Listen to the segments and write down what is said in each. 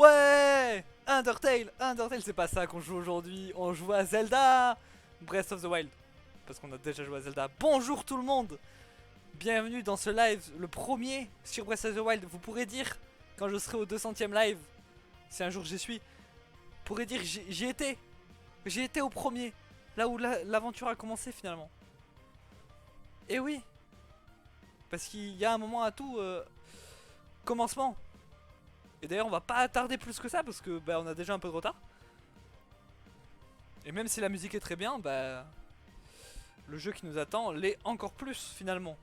Ouais, Undertale, c'est pas ça qu'on joue aujourd'hui. On joue à Zelda Breath of the Wild. Parce qu'on a déjà joué à Zelda. Bonjour tout le monde. Bienvenue dans ce live, le premier sur Breath of the Wild. Vous pourrez dire, quand je serai au 200ème live, si un jour j'y suis, vous pourrez dire j'y étais. J'y étais au premier. Là où l'aventure a commencé finalement. Et oui, parce qu'il y a un moment à tout commencement. Et d'ailleurs on va pas attarder plus que ça parce que bah, on a déjà un peu de retard. Et même si la musique est très bien, bah le jeu qui nous attend l'est encore plus finalement.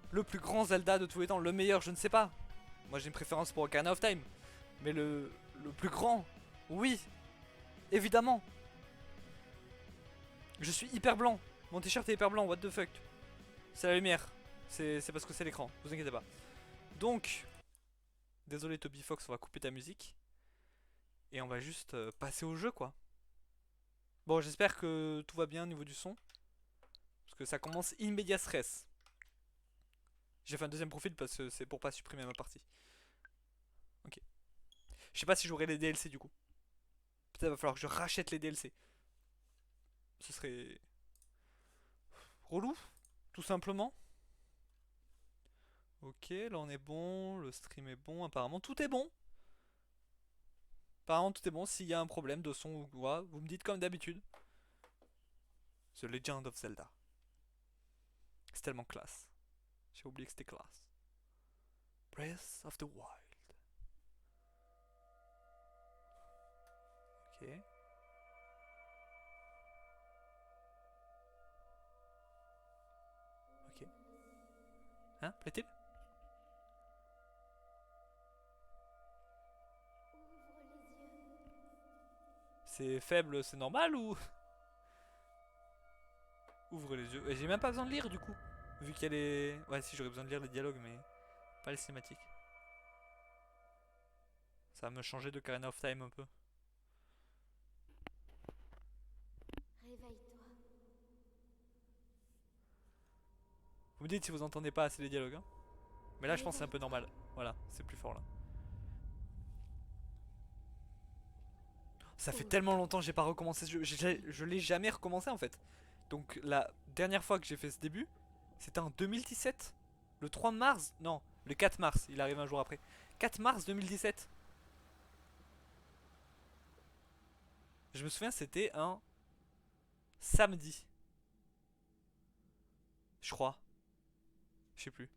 Le plus grand Zelda de tous les temps, le meilleur je ne sais pas. Moi j'ai une préférence pour Ocarina of Time. Mais le plus grand, oui, évidemment. Je suis hyper blanc, mon t-shirt est hyper blanc, what the fuck. C'est la lumière, c'est parce que c'est l'écran, vous inquiétez pas. Donc, désolé Toby Fox, on va couper ta musique. Et on va juste passer au jeu quoi. Bon, j'espère que tout va bien au niveau du son. Parce que ça commence in medias res. J'ai fait un deuxième profil parce que c'est pour pas supprimer ma partie. Ok. Je sais pas si j'aurai les DLC du coup. Peut-être va falloir que je rachète les DLC. Ce serait relou, tout simplement. Ok, là on est bon, le stream est bon, apparemment tout est bon. Apparemment tout est bon, s'il y a un problème de son ou quoi, vous me dites comme d'habitude. The Legend of Zelda. C'est tellement classe. J'ai oublié que c'était classe. Breath of the Wild. Ok. Ok. Hein, plaît-il? C'est faible, c'est normal ou... Ouvre les yeux. Et j'ai même pas besoin de lire du coup. Vu qu'elle est... Ouais si j'aurais besoin de lire les dialogues mais pas les cinématiques. Ça va me changer de Ocarina of Time un peu. Réveille-toi. Vous me dites si vous entendez pas assez les dialogues. Hein. Mais là je pense que c'est un peu Réveille-toi. normal. Voilà, c'est plus fort là. Ça fait Ouvre tellement les longtemps que j'ai pas recommencé ce jeu. Je l'ai jamais recommencé en fait. Donc la dernière fois que j'ai fait ce début, c'était en 2017. Le 3 mars. Non, le 4 mars. Il arrive un jour après. 4 mars 2017. Je me souviens, c'était un samedi. Je crois. Je sais plus.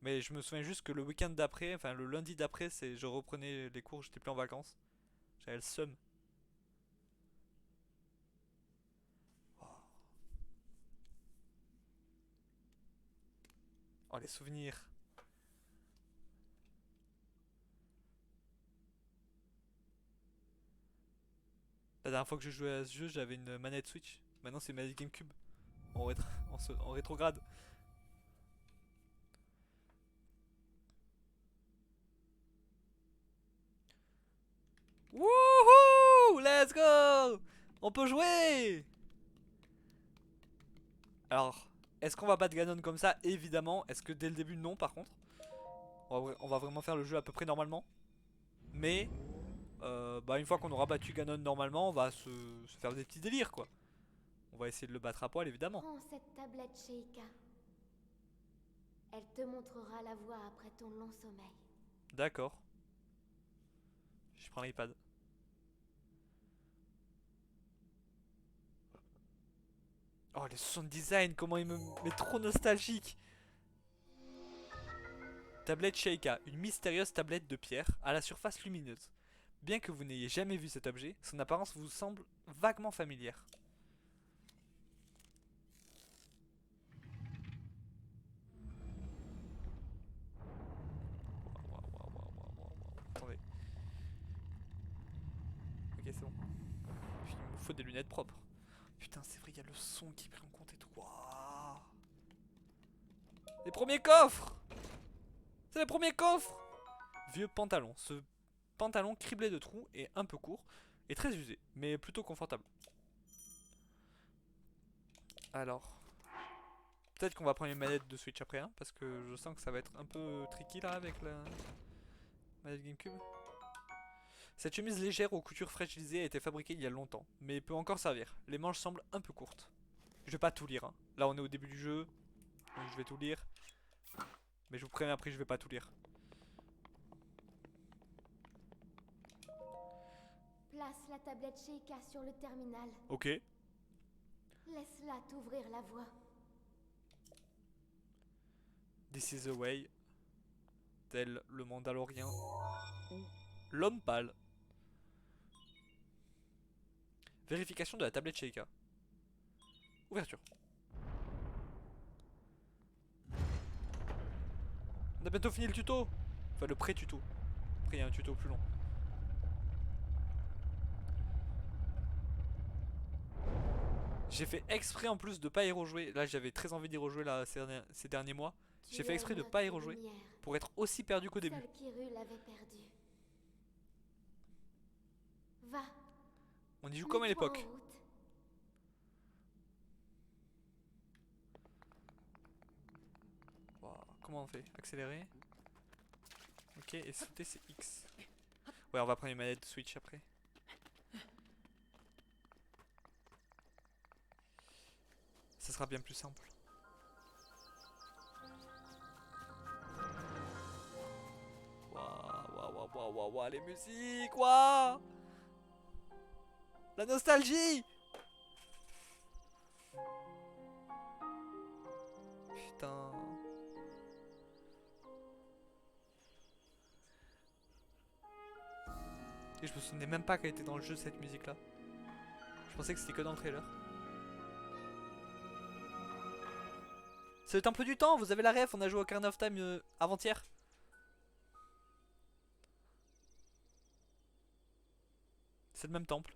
Mais je me souviens juste que le week-end d'après, enfin le lundi d'après, c'est je reprenais les cours, j'étais plus en vacances. J'avais le seum. Oh les souvenirs. La dernière fois que je jouais à ce jeu, j'avais une manette Switch. Maintenant c'est une manette GameCube. En, en rétrograde. Wouhou! Let's go! On peut jouer! Alors, est-ce qu'on va battre Ganon comme ça? Évidemment. Est-ce que dès le début, non par contre? On va vraiment faire le jeu à peu près normalement. Mais, bah, une fois qu'on aura battu Ganon normalement, on va se faire des petits délires quoi. On va essayer de le battre à poil évidemment. Prends cette tablette, Sheikah. Elle te montrera la voie après ton long sommeil. D'accord. Je prends l'iPad. Oh, les sound design, comment il me met trop nostalgique. Tablette Sheikah, une mystérieuse tablette de pierre à la surface lumineuse. Bien que vous n'ayez jamais vu cet objet, son apparence vous semble vaguement familière. Attendez. Ok, c'est bon. Il me faut des lunettes propres. Putain, c'est vrai, il y a le son qui est pris en compte et tout. Waouh. Les premiers coffres. C'est les premiers coffres. Vieux pantalon. Ce pantalon criblé de trous et un peu court et très usé, mais plutôt confortable. Alors. Peut-être qu'on va prendre une manette de Switch après, hein, parce que je sens que ça va être un peu tricky là avec la manette GameCube. Cette chemise légère aux coutures fragilisées a été fabriquée il y a longtemps, mais peut encore servir. Les manches semblent un peu courtes. Je vais pas tout lire, hein. Là on est au début du jeu, donc je vais tout lire. Mais je vous préviens après, je vais pas tout lire. Place la tablette Sheikah sur le terminal. Ok. Laisse-la t'ouvrir la voie. This is the way. Tel le Mandalorien ou l'homme pâle. Vérification de la tablette Sheikah. Ouverture. On a bientôt fini le tuto. Enfin le pré-tuto. Après il y a un tuto plus long. J'ai fait exprès en plus de pas y rejouer. Là j'avais très envie d'y rejouer là, ces derniers mois. J'ai fait exprès de pas y rejouer pour être aussi perdu qu'au début. Seul Kirul avait perdu. Va. On y joue comme à mets-toi l'époque. en route. Wow, comment on fait? Accélérer. Ok, et sauter c'est X. Ouais, on va prendre une manette de Switch après. Ça sera bien plus simple. Waouh, waouh, waouh, waouh, waouh, les musiques, waouh! La nostalgie! Putain. Et je me souvenais même pas qu'elle était dans le jeu cette musique là. Je pensais que c'était que dans le trailer. C'est le temple du temps, vous avez la ref, on a joué au Ocarina of Time avant-hier. C'est le même temple.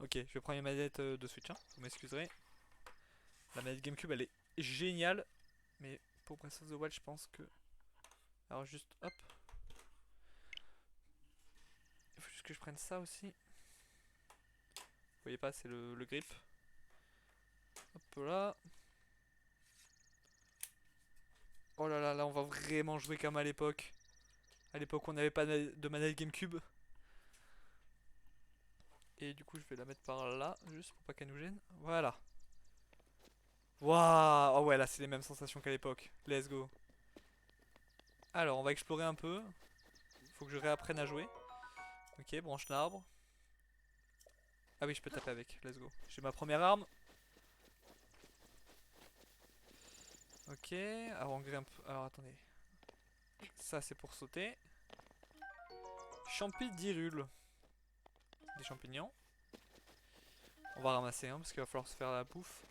Ok, je vais prendre une manette de Switch, hein. Vous m'excuserez. La manette GameCube elle est géniale. Mais pour Breath of the Wild je pense que... Alors juste hop. Il faut juste que je prenne ça aussi. Vous voyez pas, c'est le grip. Hop là. Oh là là, là on va vraiment jouer comme à l'époque. À l'époque on n'avait pas de manette GameCube. Et du coup je vais la mettre par là, juste pour pas qu'elle nous gêne. Voilà. Waouh. Oh ouais, là c'est les mêmes sensations qu'à l'époque. Let's go. Alors on va explorer un peu. Faut que je réapprenne à jouer. Ok, branche l'arbre. Ah oui, je peux taper avec. Let's go. J'ai ma première arme. Ok, alors on grimpe. Alors attendez. Ça c'est pour sauter. Champi d'Hyrule. Des champignons. On va ramasser parce qu'il va falloir se faire la bouffe.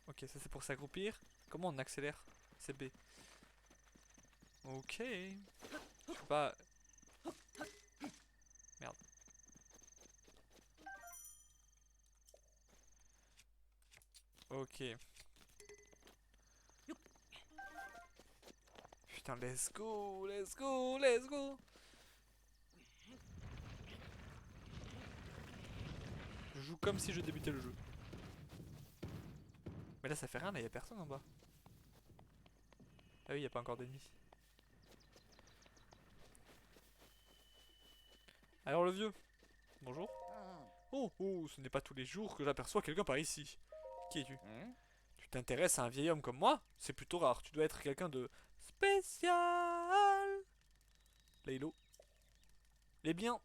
Ok, ça c'est pour s'accroupir. Comment on accélère? C'est B. Ok. Je peux pas... Merde. Ok. Putain, let's go, let's go, let's go. Je joue comme si je débutais le jeu. Mais là ça fait rien, là y'a personne en bas. Ah oui, y'a pas encore d'ennemis. Alors le vieux. Bonjour. Oh, oh, ce n'est pas tous les jours que j'aperçois quelqu'un par ici. Qui es-tu? Tu t'intéresses à un vieil homme comme moi? C'est plutôt rare, tu dois être quelqu'un de spécial. Laylo. Eh bien,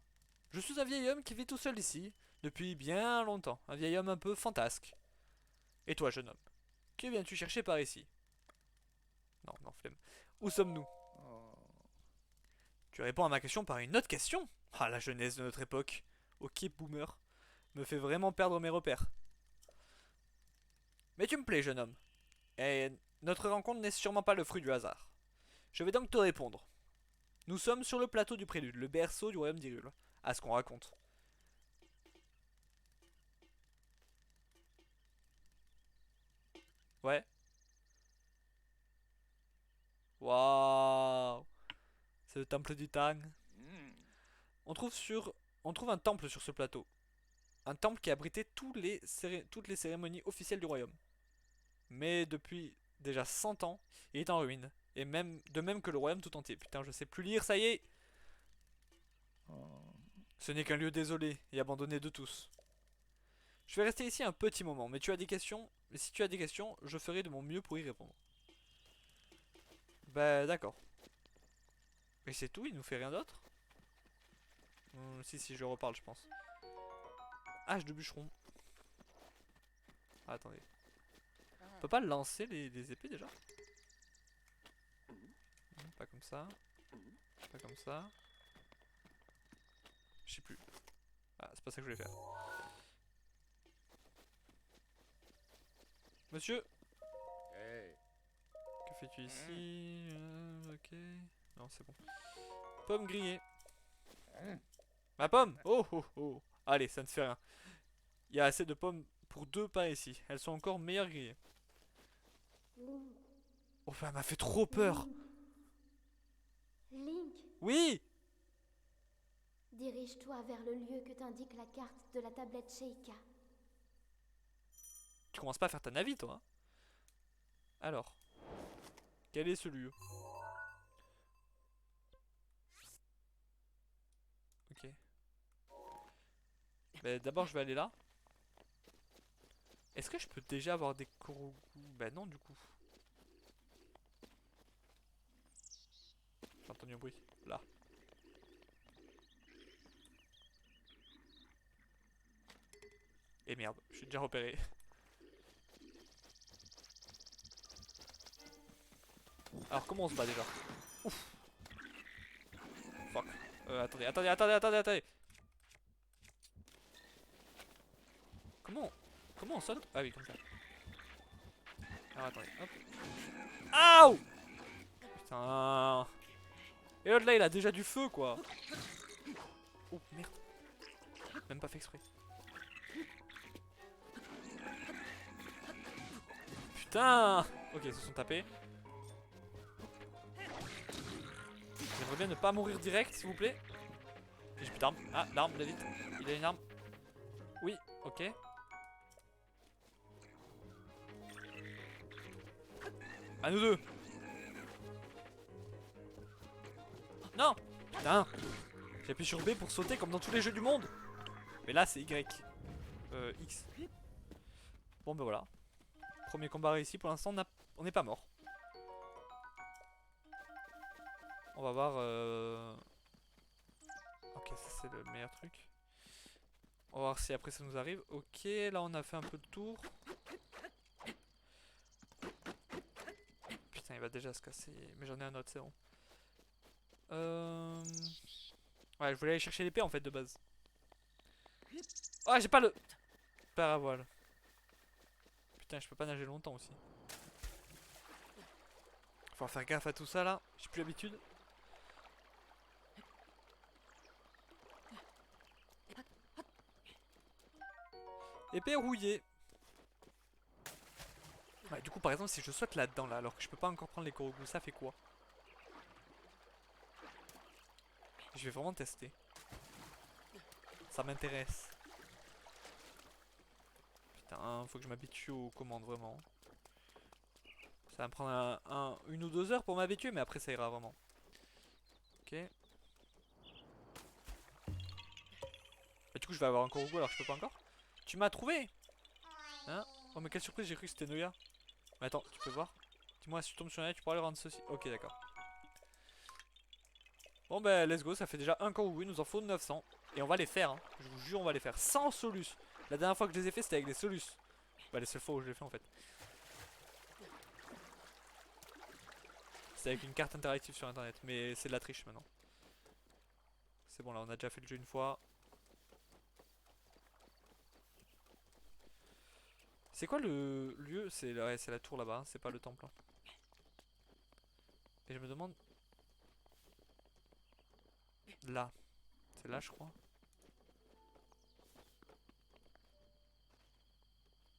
je suis un vieil homme qui vit tout seul ici, depuis bien longtemps. Un vieil homme un peu fantasque. Et toi, jeune homme, que viens-tu chercher par ici? Non, non, flemme. Où sommes-nous? Tu réponds à ma question par une autre question? Ah, la jeunesse de notre époque. Ok, boomer. Me fait vraiment perdre mes repères. Mais tu me plais, jeune homme. Et notre rencontre n'est sûrement pas le fruit du hasard. Je vais donc te répondre. Nous sommes sur le plateau du Prélude, le berceau du royaume d'Hyrule. À ce qu'on raconte. Ouais. Waouh. C'est le temple du Tang. On trouve un temple sur ce plateau. Un temple qui abritait toutes les cérémonies officielles du royaume. Mais depuis déjà 100 ans, il est en ruine. Et même de même que le royaume tout entier. Putain, je sais plus lire, ça y est. Ce n'est qu'un lieu désolé et abandonné de tous. Je vais rester ici un petit moment, mais tu as des questions. Mais si tu as des questions, je ferai de mon mieux pour y répondre. Bah d'accord. Et c'est tout, il nous fait rien d'autre. Si, je reparle, je pense. Hache de bûcheron. Ah, attendez. On peut pas lancer les épées déjà? Pas comme ça. Pas comme ça. Je sais plus. Ah, c'est pas ça que je voulais faire. Monsieur, que fais-tu ici? Ok. Non, c'est bon. Pomme grillée. Ma pomme! Oh oh oh! Allez, ça ne fait rien. Il y a assez de pommes pour 2 pains ici. Elles sont encore meilleures grillées. Link, Oh, bah, elle m'a fait trop peur! Link, Link, Oui! dirige-toi vers le lieu que t'indique la carte de la tablette Sheikah. Tu commences pas à faire ta navie, toi, hein? Alors, quel est ce lieu? Ok. Bah, d'abord, je vais aller là. Est-ce que je peux déjà avoir des Korogu? Bah non, du coup. J'ai entendu un bruit. Là. Et merde, je suis déjà repéré. Alors, comment on se bat déjà? Ouf. Fuck. Attendez. Comment Comment on saute? Ah oui, comme ça. Alors, attendez, hop. Aouh! Putain. Et l'autre là, il a déjà du feu, quoi. Oh, merde. Même pas fait exprès. Putain. Ok, ils se sont tapés. J'aimerais bien ne pas mourir direct, s'il vous plaît. J'ai plus d'armes. Ah, l'arme, David. Il a une arme. Oui, ok. À nous deux. Non. Putain. J'appuie sur B pour sauter comme dans tous les jeux du monde. Mais là, c'est Y. X. Bon, ben voilà. Premier combat réussi. Pour l'instant, on n'est pas mort. On va voir. Ok, ça c'est le meilleur truc. On va voir si après ça nous arrive. Ok, là on a fait un peu de tour. Putain, il va déjà se casser. Mais j'en ai un autre, c'est bon. Ouais, je voulais aller chercher l'épée en fait de base. Ah, j'ai pas le paravoile. Putain, je peux pas nager longtemps aussi. Faut faire gaffe à tout ça là. J'ai plus l'habitude. Épée rouillée. Ouais, du coup, par exemple, si je saute là-dedans là, alors que je peux pas encore prendre les Korogu, ça fait quoi? Je vais vraiment tester. Ça m'intéresse. Putain, faut que je m'habitue aux commandes vraiment. Ça va me prendre une ou 2 heures pour m'habituer, mais après ça ira vraiment. Ok. Et du coup, je vais avoir un Korogu alors que je peux pas encore. Tu m'as trouvé? Hein? Oh, mais quelle surprise, j'ai cru que c'était Noya. Mais attends, tu peux voir? Dis-moi si tu tombes sur Noya, tu pourras lui rendre ceci. Ok, d'accord. Bon, bah, let's go, ça fait déjà un Korogu, il nous en faut 900. Et on va les faire, hein. Je vous jure, on va les faire sans Solus. La dernière fois que je les ai fait, c'était avec des Solus. Bah, les seules fois où je l'ai fait en fait. C'était avec une carte interactive sur internet, mais c'est de la triche maintenant. C'est bon, là, on a déjà fait le jeu une fois. C'est quoi le lieu? C'est la tour là-bas, hein, c'est pas le temple, hein. Et je me demande. Là. C'est là, je crois.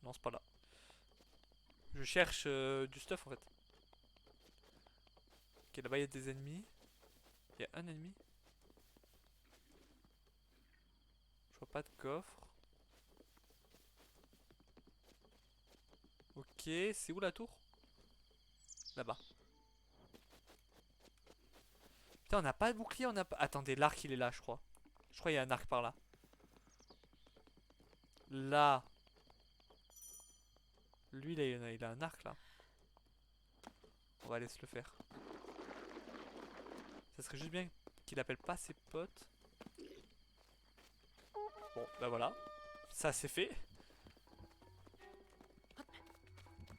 Non, c'est pas là. Je cherche du stuff en fait. Ok, là-bas il y a des ennemis. Il y a un ennemi. Je vois pas de coffre. Ok, c'est où la tour? Là-bas. Putain, on n'a pas de bouclier, on a pas... Attendez, l'arc il est là, je crois. Je crois qu'il y a un arc par là. Là. Lui, il a un arc là. On va aller se le faire. Ça serait juste bien qu'il appelle pas ses potes. Bon, bah voilà. Ça c'est fait.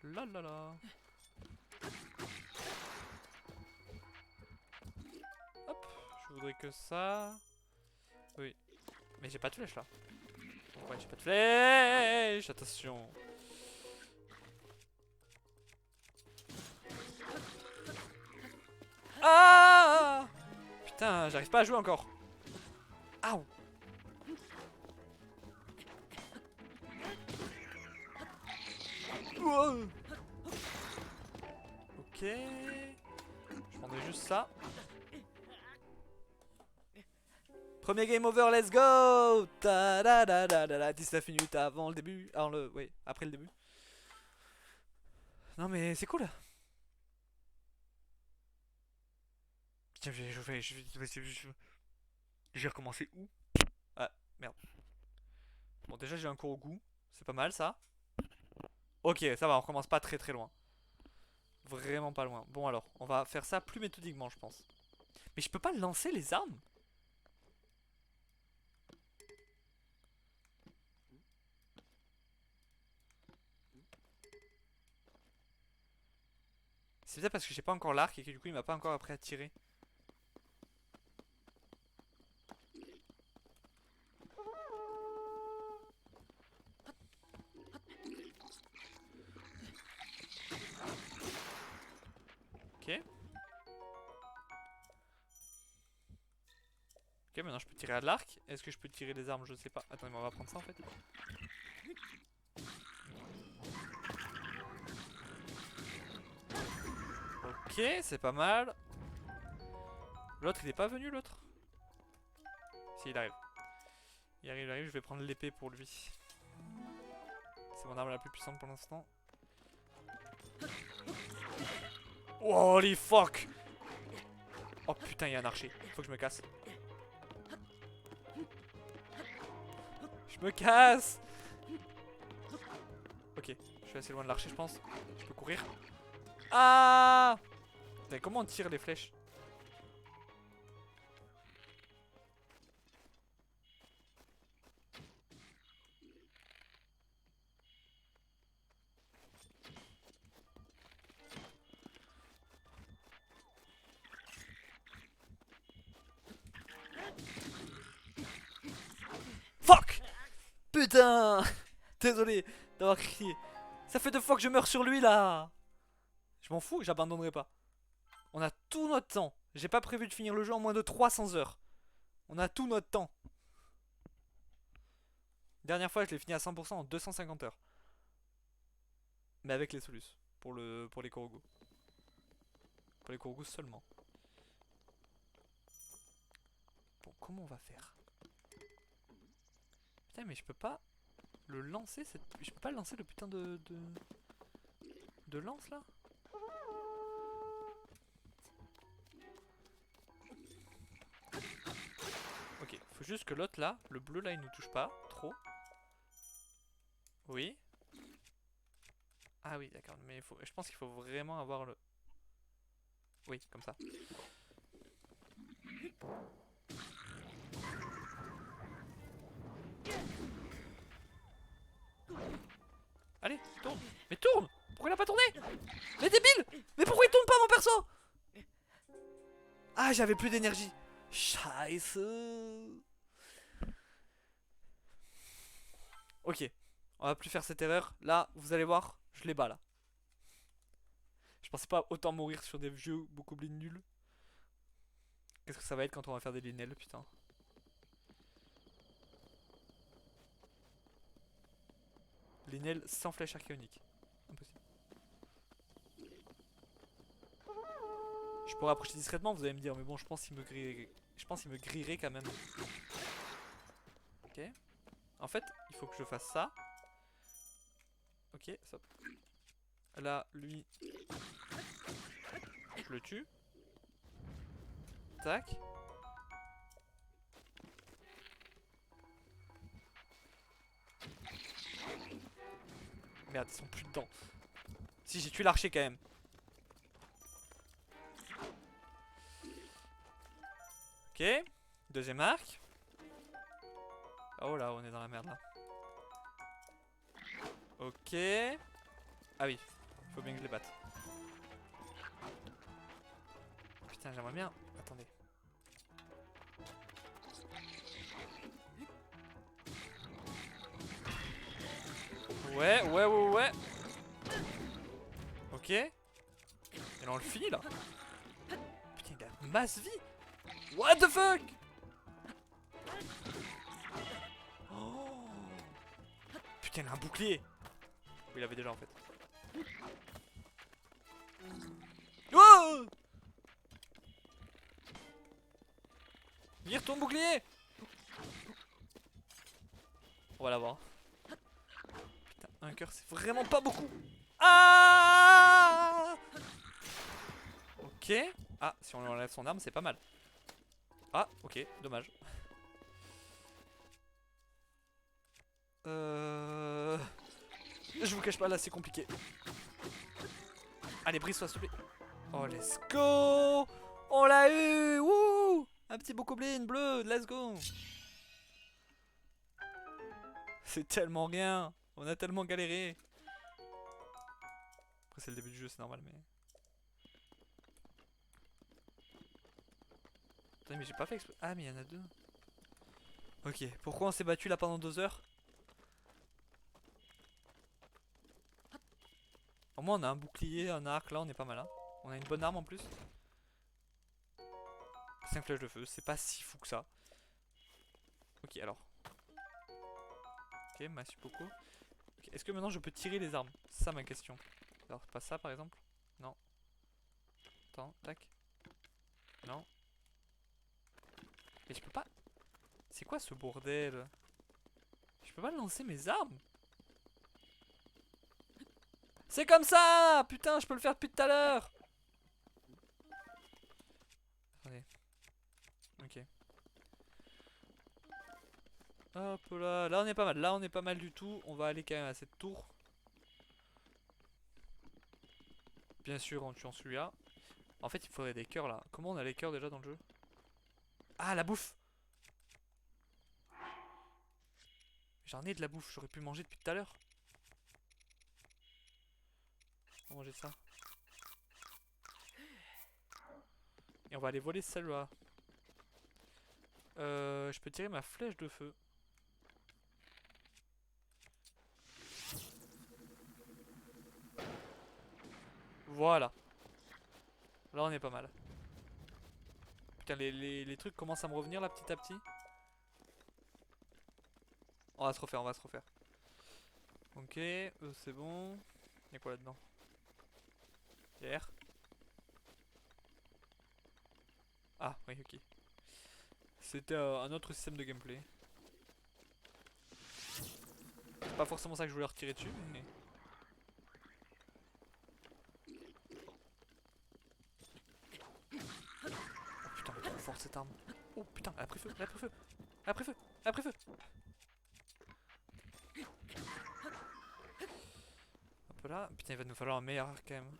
Là là là. Hop, je voudrais que ça. Oui. Mais j'ai pas de flèche là. Donc ouais, j'ai pas de flèche. Attention. Ah! Putain, j'arrive pas à jouer encore. Aouh. Wow. Ok. Je prendrai juste ça. Premier game over, let's go! Ta da da da da da, 19 minutes avant le début. Alors oui, après le début. Non mais c'est cool. Tiens, je vais recommencer où? Ah, merde. Bon, déjà j'ai un cours au goût. C'est pas mal ça. Ok, ça va, on recommence pas très très loin. Vraiment pas loin. Bon alors, on va faire ça plus méthodiquement, je pense. Mais je peux pas lancer les armes? C'est peut-être parce que j'ai pas encore l'arc et que du coup il m'a pas encore appris à tirer. Ok. Ok, maintenant je peux tirer à l'arc. Est-ce que je peux tirer les armes? Je sais pas. Attendez, mais on va prendre ça en fait. Ok, c'est pas mal. L'autre il est pas venu l'autre? Si, il arrive. Il arrive, il arrive, je vais prendre l'épée pour lui. C'est mon arme la plus puissante pour l'instant. Holy fuck! Oh putain, il y a un archer. Faut que je me casse. Je me casse! Ok, je suis assez loin de l'archer, je pense. Je peux courir. Ah! Putain, comment on tire les flèches? Fuck! Putain! Désolé d'avoir crié. Ça fait 2 fois que je meurs sur lui là! Je m'en fous, j'abandonnerai pas. On a tout notre temps. J'ai pas prévu de finir le jeu en moins de 300 heures. On a tout notre temps. Dernière fois, je l'ai fini à 100% en 250 heures. Mais avec les solus. Pour les Korogu. Pour les Korogu seulement. Bon, comment on va faire? Putain, mais je peux pas le lancer cette... Je peux pas lancer le putain de lance là? Ok, faut juste que l'autre là, le bleu là, il nous touche pas trop. Oui. Ah oui, d'accord, mais je pense qu'il faut vraiment avoir le... Oui, comme ça. Allez, tourne. Mais tourne! Pourquoi il a pas tourné? Mais débile! Mais pourquoi il tourne pas mon perso? Ah, j'avais plus d'énergie. Scheiße. Ok, on va plus faire cette erreur. Là, vous allez voir, je les bats là. Je pensais pas autant mourir sur des vieux bokoblins nuls. Qu'est-ce que ça va être quand on va faire des linelles, putain. Linelles sans flèche archéonique. Impossible. Je pourrais approcher discrètement, vous allez me dire, mais bon, je pense qu'il me grillerait. Je pense qu'il me grillerait quand même. Ok. En fait, il faut que je fasse ça. Ok, stop. Là, lui, je le tue. Tac. Merde, ils sont plus dedans. Si, j'ai tué l'archer quand même. Ok. Deuxième arc. Oh là, on est dans la merde là. Ok. Ah oui, faut bien que je les batte. Putain, j'aimerais bien. Attendez. Ouais. Ok. Et là, on le finit là. Putain, il a masse vie. What the fuck? Oh. Putain, il a un bouclier. Oui, il avait déjà en fait. Oh! Vire ton bouclier. On va l'avoir. Putain, un cœur, c'est vraiment pas beaucoup. Ah! Ok. Ah, si on lui enlève son arme, c'est pas mal. Ah, ok, dommage. Je vous cache pas, là c'est compliqué. Allez, brise-toi s'il te plaît. Oh, let's go. On l'a eu. Wouh. Un petit bokoblin bleu, let's go. C'est tellement rien. On a tellement galéré. Après c'est le début du jeu, c'est normal mais... Attendez, mais j'ai pas fait exprès. Ah mais il y en a deux. Ok, pourquoi on s'est battu là pendant 2 heures? Au moins on a un bouclier, un arc, là on est pas mal hein. On a une bonne arme en plus. 5 flèches de feu, c'est pas si fou que ça. Ok alors. Ok, merci beaucoup. Okay, est-ce que maintenant je peux tirer les armes? C'est ça ma question. Alors pas ça par exemple? Non. Attends, tac. Non. Mais je peux pas... C'est quoi ce bordel? Je peux pas lancer mes armes? C'est comme ça! Putain, je peux le faire depuis tout à l'heure! Attendez. Ok. Hop là. Là on est pas mal. Là on est pas mal du tout. On va aller quand même à cette tour. Bien sûr en tuant celui-là. En fait il faudrait des cœurs là. Comment on a les cœurs déjà dans le jeu? Ah la bouffe! J'en ai de la bouffe. J'aurais pu manger depuis tout à l'heure. On va manger ça. Et on va aller voler celle-là. Je peux tirer ma flèche de feu. Voilà. Là on est pas mal. Putain les trucs commencent à me revenir là petit à petit. On va se refaire, on va se refaire. Ok, c'est bon. Y'a quoi là-dedans? Y'a R. Ah oui ok. C'était un autre système de gameplay. C'est pas forcément ça que je voulais retirer dessus mais... Oh putain mais trop fort cette arme. Oh putain elle a pris feu, elle a pris feu. Elle a pris feu, elle a pris feu. Hop là, putain il va nous falloir un meilleur arc quand même.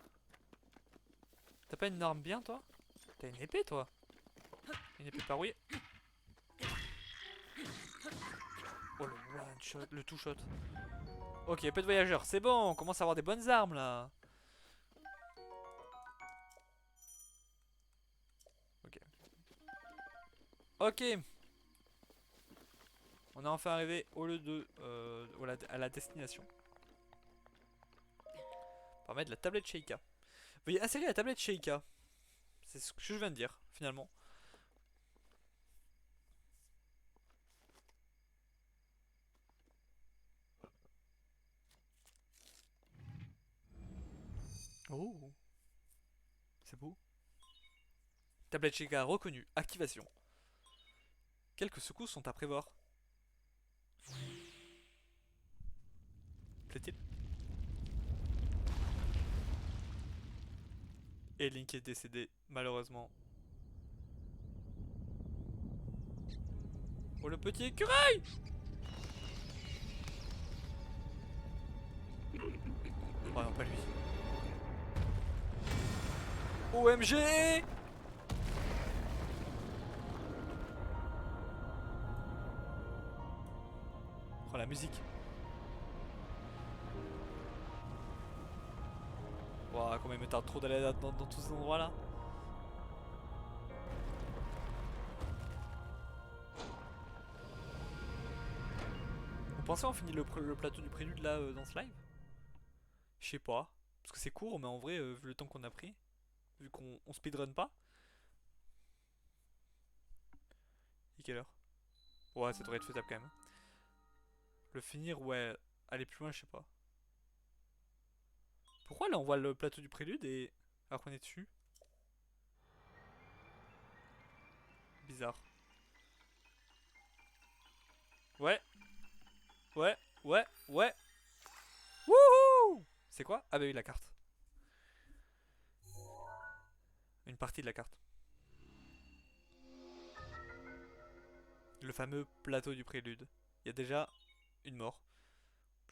T'as pas une arme bien toi? T'as une épée toi? Une épée parouillée. Oh le one shot, le two shot. Ok, peu de voyageurs, c'est bon, on commence à avoir des bonnes armes là. Ok. Ok. On est enfin arrivé au lieu de à la destination. On va mettre la tablette Sheikah. Veuillez insérer la tablette Sheikah. C'est ce que je viens de dire finalement. Oh, c'est beau. Tablette Sheikah reconnue. Activation. Quelques secousses sont à prévoir. Plaît-il? Et Link est décédé, malheureusement. Oh le petit écureuil! Oh non, pas lui. OMG! Oh la musique. Ouah, comment il me tarde trop d'aller dans tous ces endroits là. Vous pensez on finit le plateau du prélude là dans ce live? Je sais pas. Parce que c'est court, mais en vrai, vu le temps qu'on a pris, vu qu'on speedrun pas. Et quelle heure? Ouais, ça devrait être faisable quand même. Le finir, ouais. Aller plus loin, je sais pas. Pourquoi là on voit le plateau du prélude et. Alors qu'on est dessus? Bizarre. Ouais, ouais, ouais, ouais. Wouhou! C'est quoi? Ah bah oui, la carte. Une partie de la carte. Le fameux plateau du prélude. Il y a déjà une mort.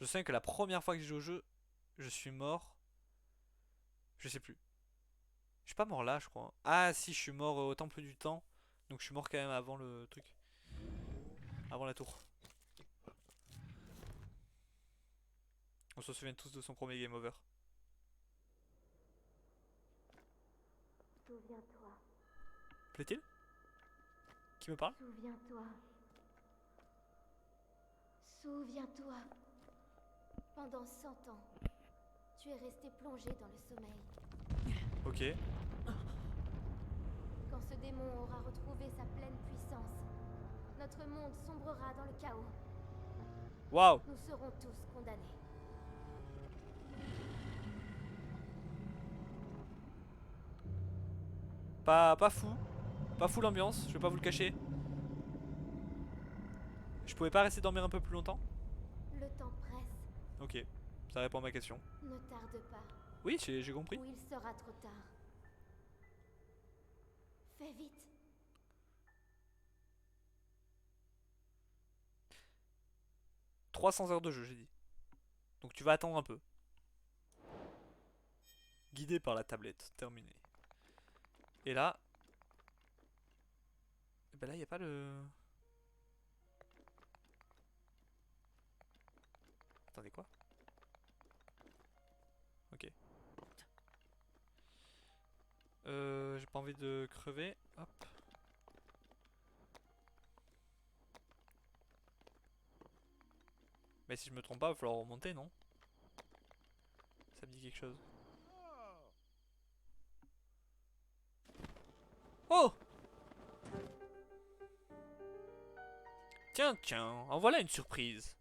Je sais que la première fois que j'ai joué au jeu, je suis mort. Je sais plus. Je suis pas mort là, je crois. Ah si, je suis mort au temple du temps. Donc je suis mort quand même avant le truc. Avant la tour. On se souvient tous de son premier game over. Souviens-toi. Plaît-il? Qui me parle? Souviens-toi. Souviens-toi. Pendant 100 ans, tu es resté plongé dans le sommeil. Ok. Quand ce démon aura retrouvé sa pleine puissance, notre monde sombrera dans le chaos. Waouh! Nous serons tous condamnés. Pas fou. Pas fou l'ambiance, je vais pas vous le cacher. Je pouvais pas rester dormir un peu plus longtemps? Le temps presse. Ok, ça répond à ma question. Ne tarde pas, Oui, j'ai compris. ou il sera trop tard. Fais vite. 300 heures de jeu, j'ai dit. Donc tu vas attendre un peu. Guidé par la tablette, terminé. Et là... Et ben là, y a pas le... Attendez, quoi? Ok. J'ai pas envie de crever. Hop. Mais si je me trompe pas, il va falloir remonter, non? Ça me dit quelque chose. Oh! Tiens, tiens, en voilà une surprise.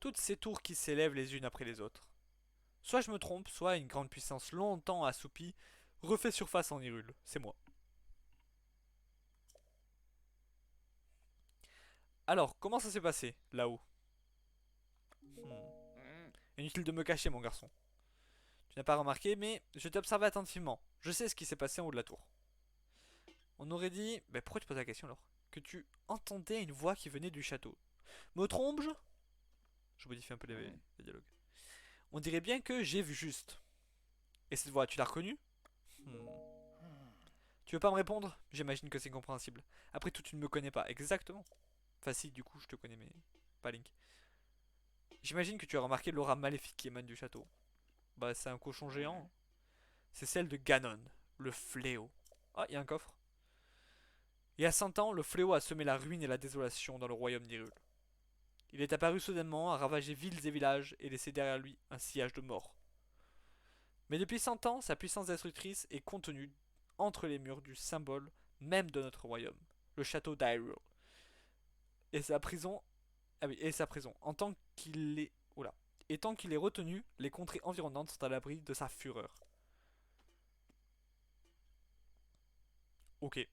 Toutes ces tours qui s'élèvent les unes après les autres. Soit je me trompe, soit une grande puissance longtemps assoupie refait surface en Hyrule. C'est moi. Alors, comment ça s'est passé, là-haut? Inutile de me cacher, mon garçon. Tu n'as pas remarqué, mais je t'ai observé attentivement. Je sais ce qui s'est passé en haut de la tour. On aurait dit... Mais pourquoi tu poses la question alors? Que tu entendais une voix qui venait du château. Me trompe-je? Je modifie un peu les dialogues. On dirait bien que j'ai vu juste. Et cette voix, tu l'as reconnue? Tu veux pas me répondre? J'imagine que c'est compréhensible. Après tout, tu ne me connais pas. Exactement. Enfin si, du coup, je te connais, mais pas Link. J'imagine que tu as remarqué l'aura maléfique qui émane du château. Bah, c'est un cochon géant. C'est celle de Ganon, le fléau. Ah, il y a un coffre. Il y a 100 ans, le fléau a semé la ruine et la désolation dans le royaume d'Hyrule. Il est apparu soudainement, a ravagé villes et villages et laissé derrière lui un sillage de mort. Mais depuis 100 ans, sa puissance destructrice est contenue entre les murs du symbole même de notre royaume, le château d'Hyrule. Et sa prison, ah oui, et sa prison. En tant qu'il est, oula, et tant qu'il est retenu, les contrées environnantes sont à l'abri de sa fureur. Ok.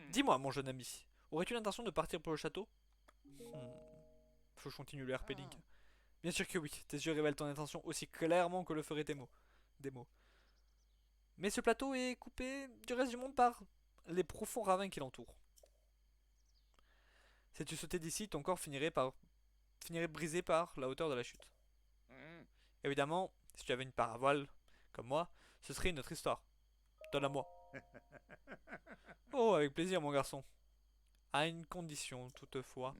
Dis-moi, mon jeune ami, aurais-tu l'intention de partir pour le château? Faut que je continue le RP Link. Bien sûr que oui, tes yeux révèlent ton intention aussi clairement que le feraient tes mots. Des mots. Mais ce plateau est coupé du reste du monde par les profonds ravins qui l'entourent. Si tu sautais d'ici, ton corps finirait brisé par la hauteur de la chute. Évidemment, si tu avais une paravoile, comme moi, ce serait une autre histoire. Donne-la-moi. Oh, avec plaisir, mon garçon. À une condition, toutefois.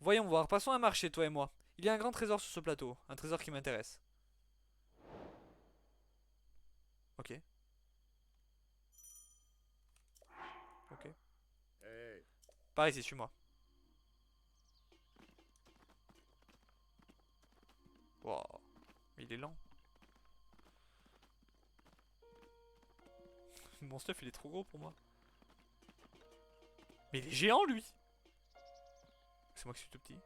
Voyons voir, passons un marché, toi et moi. Il y a un grand trésor sur ce plateau, un trésor qui m'intéresse. Ok. Ok. Par ici, suis-moi. Wow. Mais il est lent. Mon stuff, il est trop gros pour moi. Mais il est géant, lui. C'est moi qui suis tout petit.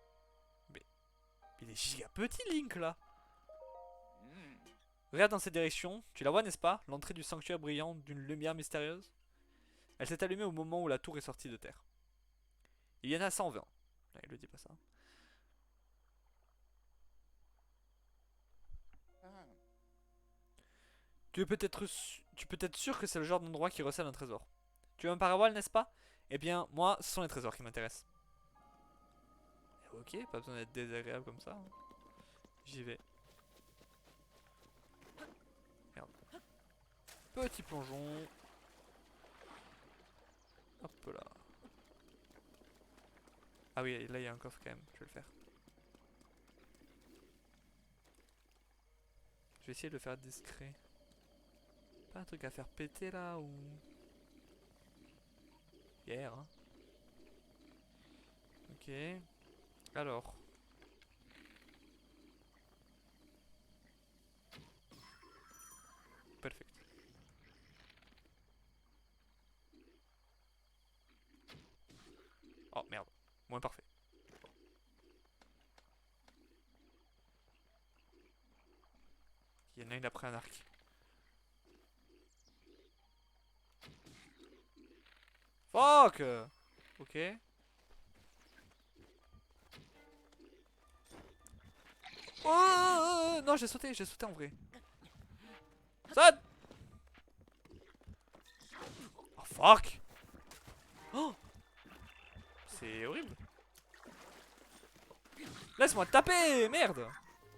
Mais il est giga petit, Link, là. Regarde dans cette direction. Tu la vois, n'est-ce pas? L'entrée du sanctuaire brillant d'une lumière mystérieuse. Elle s'est allumée au moment où la tour est sortie de terre. Il y en a 120. Non, il le dit pas ça. Tu peux être sûr que c'est le genre d'endroit qui recèle un trésor. Tu veux un paravoile, n'est-ce pas? Eh bien, moi, ce sont les trésors qui m'intéressent. Ok, pas besoin d'être désagréable comme ça. J'y vais. Merde. Petit plongeon. Hop là. Ah oui, là il y a un coffre quand même, je vais le faire. Je vais essayer de le faire discret. Pas un truc à faire péter là ou... Hier, hein. Ok. Alors. Perfect. Oh merde. Moins parfait. Il y en a une après un arc. Fuck. Ok. Oh non, j'ai sauté en vrai. Saute. Oh fuck. Oh, c'est horrible. Laisse-moi te taper, merde.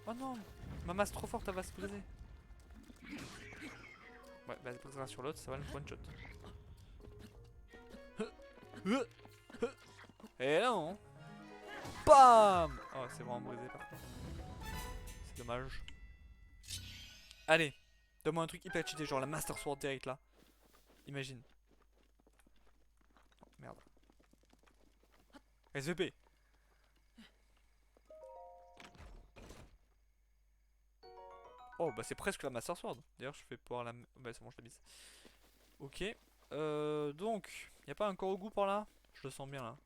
Oh non, ma masse trop forte, elle va se briser. Ouais, bah elle se brisera sur l'autre, ça va le one shot. Et non. Bam. Oh, c'est vraiment brisé par contre. C'est dommage. Allez, donne-moi un truc hyper cheaté, genre la Master Sword direct là. Imagine. Oh, merde. SVP. Oh, bah c'est presque la Master Sword. D'ailleurs, je vais pouvoir la... Bah c'est bon, je la bise. Ok. Donc, y a pas un Korogu par là? Je le sens bien là.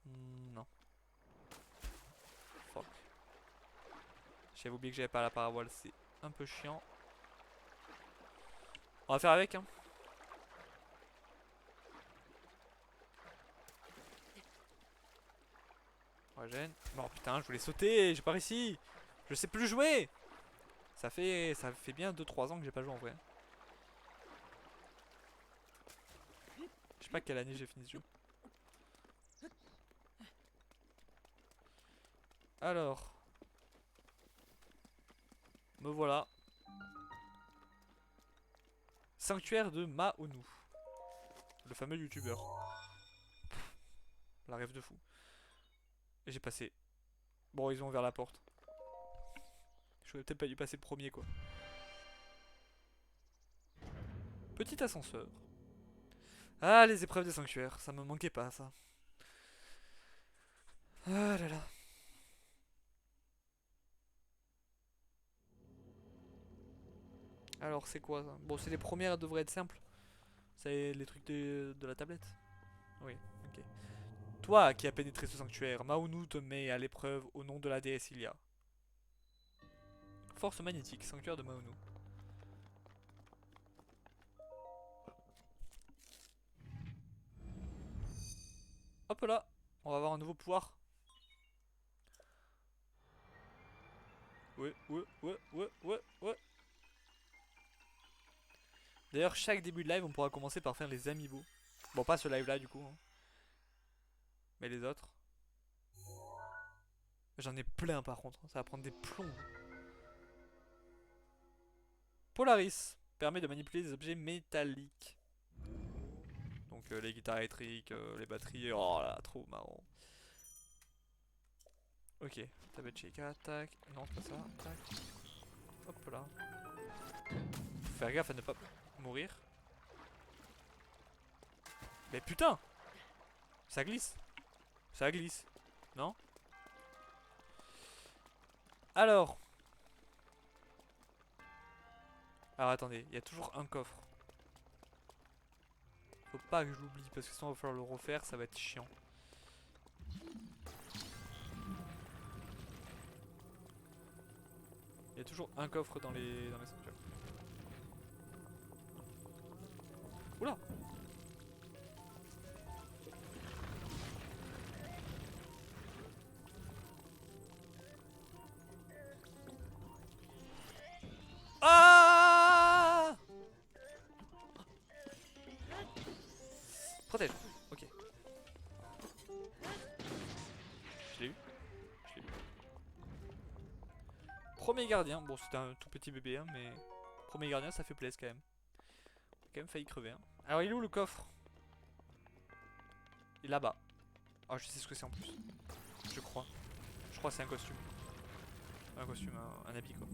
Non. Fuck. J'avais oublié que j'avais pas la paravoile, c'est un peu chiant. On va faire avec, hein. Ouais, gêne. Oh putain, je voulais sauter, j'ai pas réussi. Je sais plus jouer. Ça fait bien 2-3 ans que j'ai pas joué en vrai. Je sais pas quelle année j'ai fini ce jeu. Alors. Me voilà. Sanctuaire de Maonu. Le fameux youtubeur. La rêve de fou. Et j'ai passé. Bon, ils ont ouvert la porte. J'aurais peut-être pas dû passer le premier quoi. Petit ascenseur. Ah, les épreuves des sanctuaires. Ça me manquait pas ça. Ah là là. Alors, c'est quoi ça? Bon, c'est les premières, elles devraient être simples. C'est les trucs de la tablette. Oui, ok. Toi qui as pénétré ce sanctuaire, Maonu te met à l'épreuve au nom de la déesse Ilia. Force magnétique, sanctuaire de Maonu. Hop là, on va avoir un nouveau pouvoir. Ouais, ouais, ouais, ouais, ouais, ouais. D'ailleurs, chaque début de live, on pourra commencer par faire les amiibo. Bon, pas ce live là du coup, hein, mais les autres. J'en ai plein par contre, ça va prendre des plombs. Polaris permet de manipuler des objets métalliques. Donc les guitares électriques, les batteries, oh là, trop marrant. Ok, tablette chez tac. Non, c'est pas ça, tac. Hop là. Faut faire gaffe à ne pas mourir. Mais putain! Ça glisse. Ça glisse. Non? Alors. Alors attendez, il y a toujours un coffre. Faut pas que je l'oublie parce que sinon il va falloir le refaire, ça va être chiant. Il y a toujours un coffre dans les sanctuaires. Oula! Ah! Protège. Ok. Je l'ai eu. Je l'ai eu. Premier gardien. Bon, c'était un tout petit bébé, hein, mais... Premier gardien, ça fait plaisir quand même. J'ai quand même failli crever. Hein. Alors, il est où le coffre? Il est là-bas. Ah, je sais ce que c'est en plus. Je crois. Je crois que c'est un costume. Un costume, un habit quoi.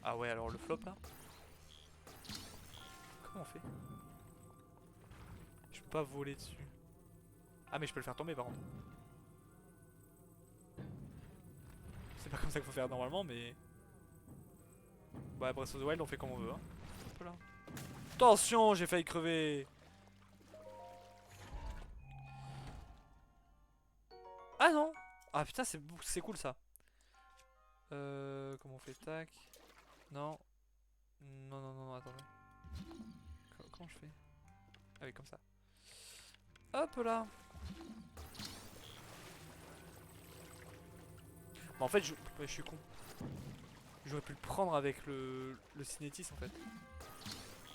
Ah ouais, alors le flop là. Comment on fait? Je peux pas voler dessus. Ah mais je peux le faire tomber par contre. C'est pas comme ça qu'il faut faire normalement mais... Ouais, Breath of the Wild on fait comme on veut hein. Hop là. Attention, j'ai failli crever. Ah non. Ah putain c'est cool ça. Comment on fait? Tac. Non. Non, non, non, non, attendez. Comment je fais? Ah oui, comme ça. Hop là. Bah, en fait, je suis con. J'aurais pu le prendre avec le Cinétis en fait.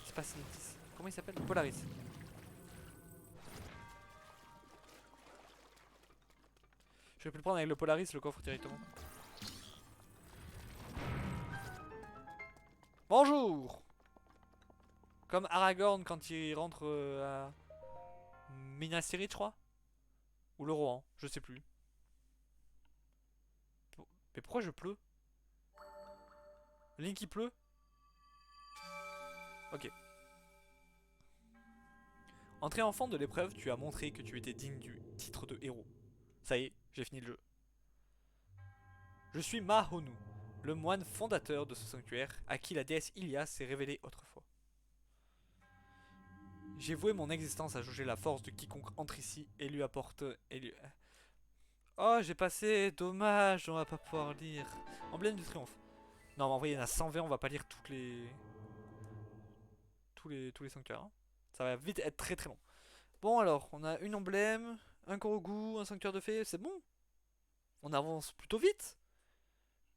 C'est pas Cinétis. Comment il s'appelle? Polaris. J'aurais pu le prendre avec le Polaris, le coffre directement. Bonjour! Comme Aragorn quand il rentre à Minas Tirith, je crois. Ou le Rohan, je sais plus. Mais pourquoi je pleut? Link il pleut? Ok. Entrée enfant de l'épreuve, tu as montré que tu étais digne du titre de héros. Ça y est, j'ai fini le jeu. Je suis Mahonu, le moine fondateur de ce sanctuaire à qui la déesse Ilia s'est révélée autrefois. J'ai voué mon existence à jauger la force de quiconque entre ici et lui apporte... Oh, j'ai passé, dommage, on va pas pouvoir lire. Emblème du triomphe. Non, mais en vrai, il y en a 120, on va pas lire toutes les... Tous les sanctuaires. Hein. Ça va vite être très très long. Bon alors, on a une emblème, un Korogu, un sanctuaire de fées, c'est bon. On avance plutôt vite.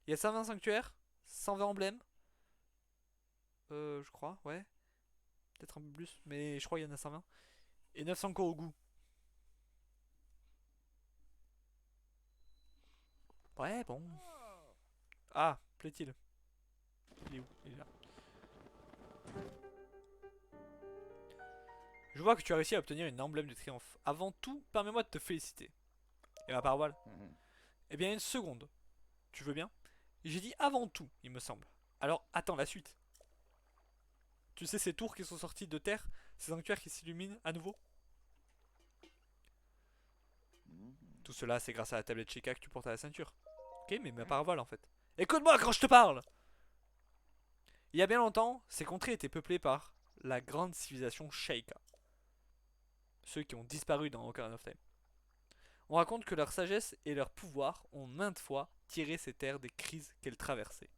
Il y a 120 sanctuaires, 120 emblèmes. Je crois, ouais. Peut-être un peu plus, mais je crois qu'il y en a 120. Et 900 Korogu. Ouais, bon. Ah, plaît-il. Il est où? Il est là. Je vois que tu as réussi à obtenir une emblème de triomphe. Avant tout, permets-moi de te féliciter. Et ma parole. Eh bien, une seconde. Tu veux bien? J'ai dit avant tout, il me semble. Alors, attends la suite. Tu sais ces tours qui sont sortis de terre? Ces sanctuaires qui s'illuminent à nouveau? Tout cela, c'est grâce à la tablette Sheikah que tu portes à la ceinture. Ok, mais ma parole en fait. Écoute-moi quand je te parle! Il y a bien longtemps, ces contrées étaient peuplées par la grande civilisation Sheikah. Ceux qui ont disparu dans Ocarina of Time. On raconte que leur sagesse et leur pouvoir ont maintes fois tiré ces terres des crises qu'elles traversaient.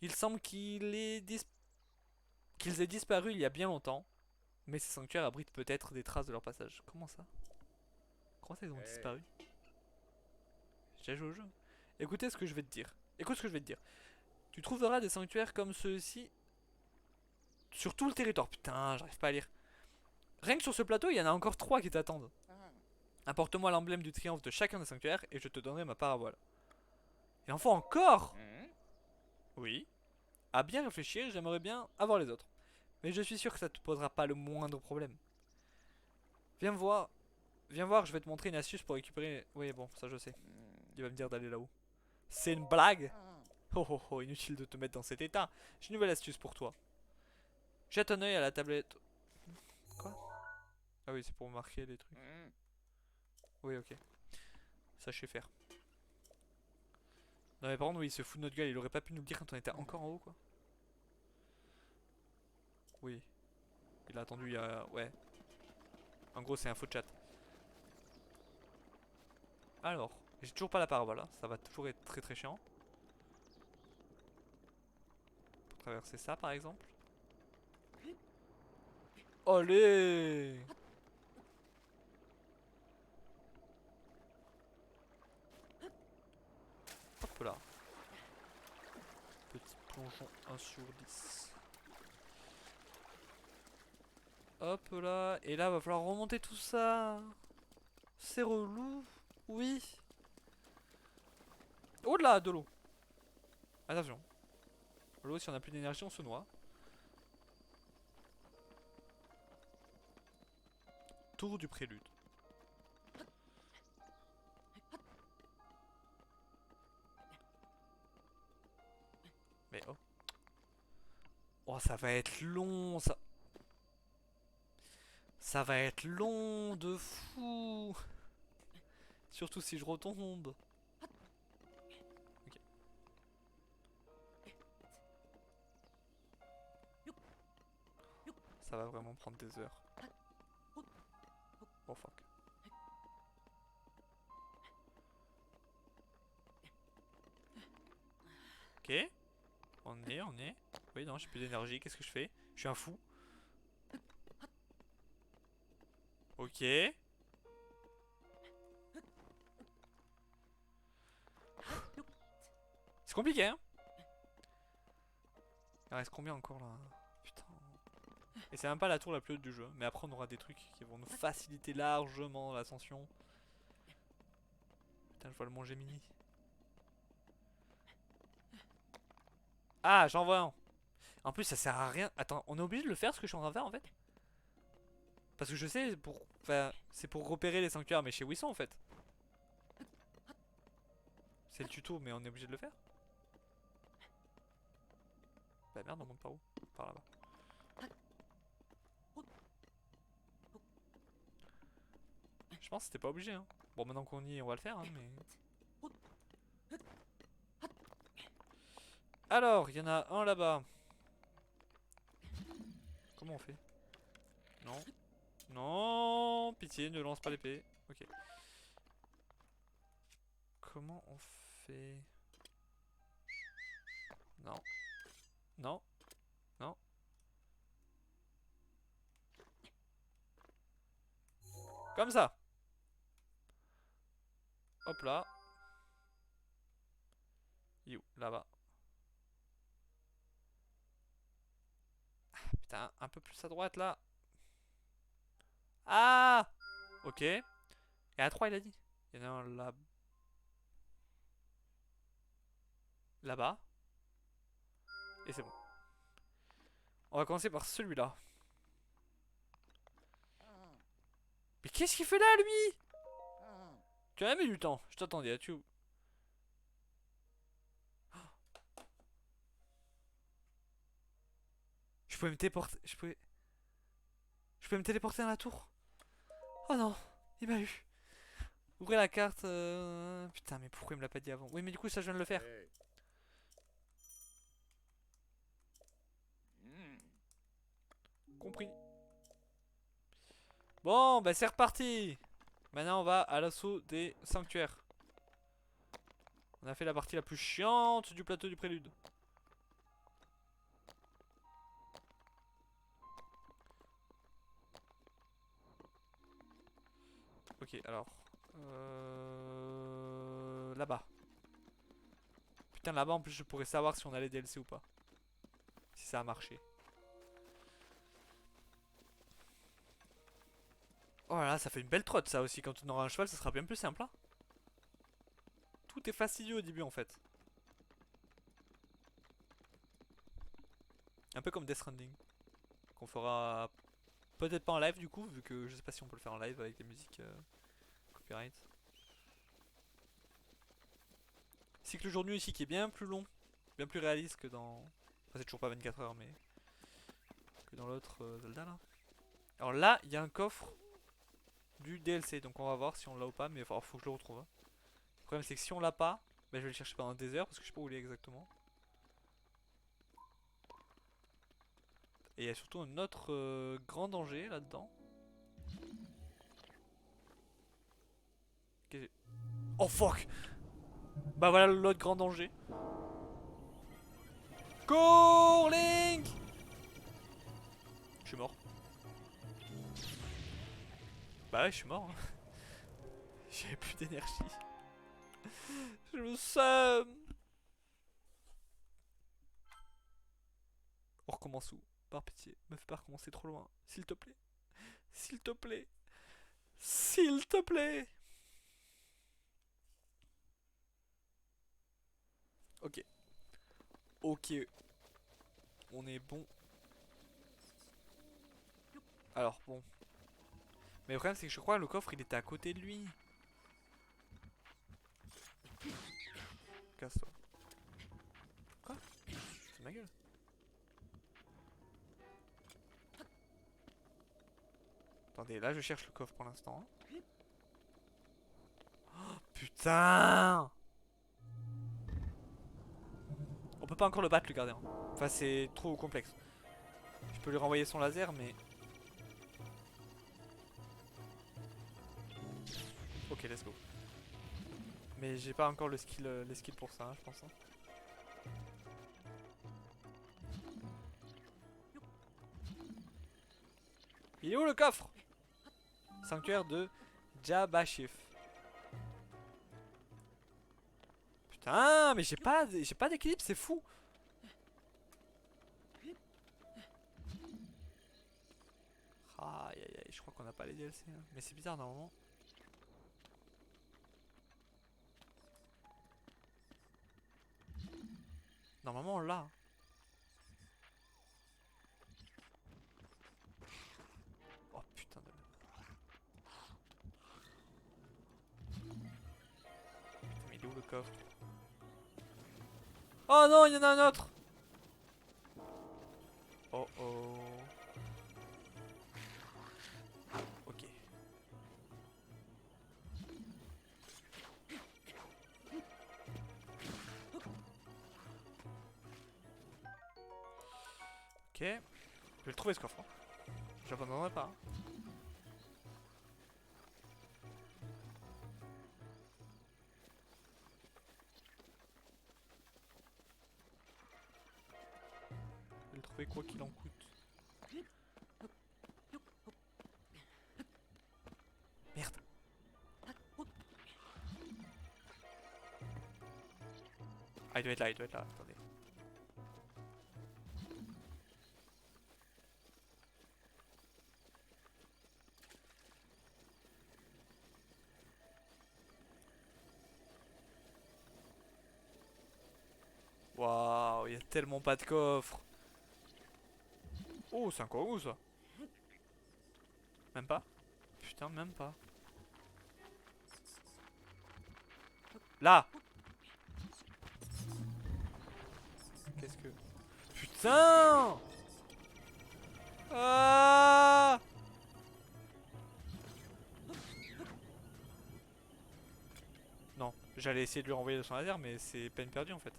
Il semble qu'ils aient disparu il y a bien longtemps, Mais ces sanctuaires abritent peut-être des traces de leur passage. Comment ça? Comment ça ils ont disparu? J'ai déjà joué au jeu. Écoutez ce que je vais te dire. Écoute ce que je vais te dire. Tu trouveras des sanctuaires comme ceux-ci sur tout le territoire. Putain, j'arrive pas à lire. Rien que sur ce plateau, il y en a encore 3 qui t'attendent. Apporte-moi l'emblème du triomphe de chacun des sanctuaires et je te donnerai ma parabole. Il en faut encore? Oui. À bien réfléchir, j'aimerais bien avoir les autres. Mais je suis sûr que ça te posera pas le moindre problème. Viens voir. Viens voir, je vais te montrer une astuce pour récupérer. Oui, bon, ça je sais. Il va me dire d'aller là-haut. C'est une blague? Oh oh oh, inutile de te mettre dans cet état. J'ai une nouvelle astuce pour toi. Jette un oeil à la tablette. Quoi? Ah oui, c'est pour marquer les trucs. Oui, ok. Ça, je sais faire. Non, mais par contre, oui, il se fout de notre gueule. Il aurait pas pu nous le dire quand on était encore en haut, quoi. Oui. Il a attendu, il y a. Ouais. En gros, c'est un faux chat. Alors, j'ai toujours pas la parabole, hein. Ça va toujours être très très chiant. Pour traverser ça, par exemple. Allez! Hop là. Petit plongeon 1 sur 10. Hop là. Et là, va falloir remonter tout ça. C'est relou. Oui. Oh là, de l'eau. Attention. L'eau, si on a plus d'énergie, on se noie. Tour du prélude. Mais oh. Oh, ça va être long, ça. Ça va être long de fou. Surtout si je retombe. Ok. Ça va vraiment prendre des heures. Oh fuck. Ok. On est. Oui, non, j'ai plus d'énergie. Qu'est-ce que je fais? Je suis un fou. Ok. C'est compliqué, hein? Il reste combien encore là? Putain. Et c'est même pas la tour la plus haute du jeu. Mais après, on aura des trucs qui vont nous faciliter largement l'ascension. Putain, je vois le manger mini. Ah, j'en vois un. En plus, ça sert à rien. Attends, on est obligé de le faire ce que je suis en train de faire en fait? Parce que je sais, pour... enfin, c'est pour repérer les sanctuaires, mais chez Wisson en fait. C'est le tuto, mais on est obligé de le faire? Bah merde, on monte par où? Par là-bas. Je pense que c'était pas obligé, hein. Bon, maintenant qu'on y est, on va le faire, hein, mais... Alors, il y en a un là-bas. Comment on fait? Non. Non, pitié, ne lance pas l'épée. Ok. Comment on fait? Non. Non. Non. Comme ça. Hop là. You, là-bas. Ah, putain, un peu plus à droite là. Ah! Ok. Et à 3 il a dit. Il y en a un là. Là-bas. Et c'est bon. On va commencer par celui-là. Mais qu'est-ce qu'il fait là, lui? Tu as mis du temps. Je t'attendais. Tu... Je pouvais me téléporter. Je pouvais me téléporter dans la tour. Oh non. Il m'a eu. Ouvrez la carte. Putain, mais pourquoi il me l'a pas dit avant? Oui, mais du coup, ça, je viens de le faire. Compris. Bon, bah c'est reparti. Maintenant, on va à l'assaut des sanctuaires. On a fait la partie la plus chiante du plateau du prélude. Ok, alors. Là-bas. Putain, là-bas en plus, je pourrais savoir si on a les DLC ou pas. Si ça a marché. Oh là là, ça fait une belle trotte ça aussi. Quand on aura un cheval, ça sera bien plus simple. Hein. Tout est fastidieux au début en fait. Un peu comme Death Stranding. Qu'on fera peut-être pas en live du coup, vu que je sais pas si on peut le faire en live avec des musiques copyright. Cycle jour-nuit ici qui est bien plus long, bien plus réaliste que dans. Enfin, c'est toujours pas 24 heures, mais que dans l'autre Zelda là. Alors là, il y a un coffre du DLC, donc on va voir si on l'a ou pas, mais il faut que je le retrouve. Hein. Le problème, c'est que si on l'a pas, bah, je vais le chercher pendant des heures parce que je sais pas où il est exactement. Et il y a surtout un autre grand danger là-dedans. Oh fuck! Bah voilà l'autre grand danger. Cours, Link! Je suis mort. Bah ouais, je suis mort. Hein. J'avais plus d'énergie. Je me sens. On recommence où? Par pitié, me fais pas recommencer trop loin. S'il te plaît. S'il te plaît. S'il te plaît. Ok. Ok. On est bon. Alors, bon. Mais le problème, c'est que je crois que le coffre, il était à côté de lui. Casse-toi. Quoi? C'est ma gueule. Attendez, là, je cherche le coffre pour l'instant. Oh, putain! On peut pas encore le battre, le gardien. Enfin, c'est trop complexe. Je peux lui renvoyer son laser, mais... Ok, let's go. Mais j'ai pas encore le skill, les skills pour ça, hein, je pense. Hein. Il est où le coffre? Sanctuaire de Jabashif. Putain, mais j'ai pas d'équilibre, c'est fou. Aïe aïe aïe, je crois qu'on a pas les DLC. Hein. Mais c'est bizarre normalement. Normalement on l'a. Oh putain de... Mais il est où le coffre? Oh non, il y en a un autre. Oh oh. Ok. Ok. Je vais le trouver ce coffre. Hein. J'abandonnerai pas. Hein. Je vais le trouver quoi qu'il en coûte. Merde. Ah, il doit être là, il doit être là. Attendez. Waouh, il y a tellement pas de coffre. Oh, c'est encore où ça? Même pas? Putain, même pas. Là! Qu'est-ce que... Putain! Ah! Non, j'allais essayer de lui renvoyer son laser, mais c'est peine perdue en fait.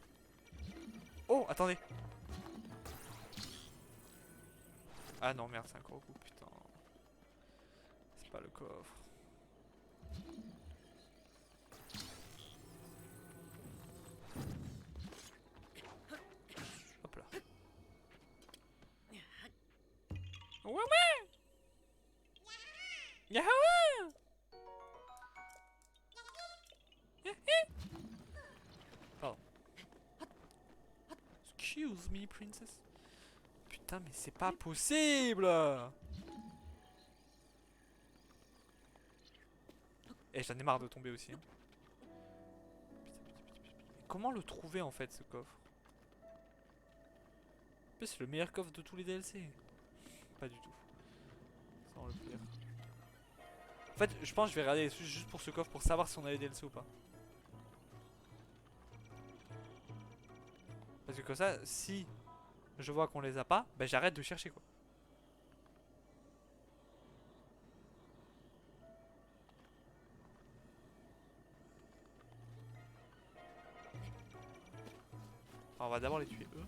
Oh, attendez! Ah non, merde, c'est un gros coup, putain. C'est pas le coffre. Hop là. Ouais, ouais! Yahoo! Excuse me, princess. Putain, mais c'est pas possible! Eh, j'en ai marre de tomber aussi. Hein. Comment le trouver en fait, ce coffre? En plus, c'est le meilleur coffre de tous les DLC. Pas du tout. Sans le pire. En fait, je pense que je vais regarder juste pour ce coffre pour savoir si on a les DLC ou pas. Parce que comme ça, si je vois qu'on les a pas, bah j'arrête de chercher quoi. Alors, on va d'abord les tuer eux.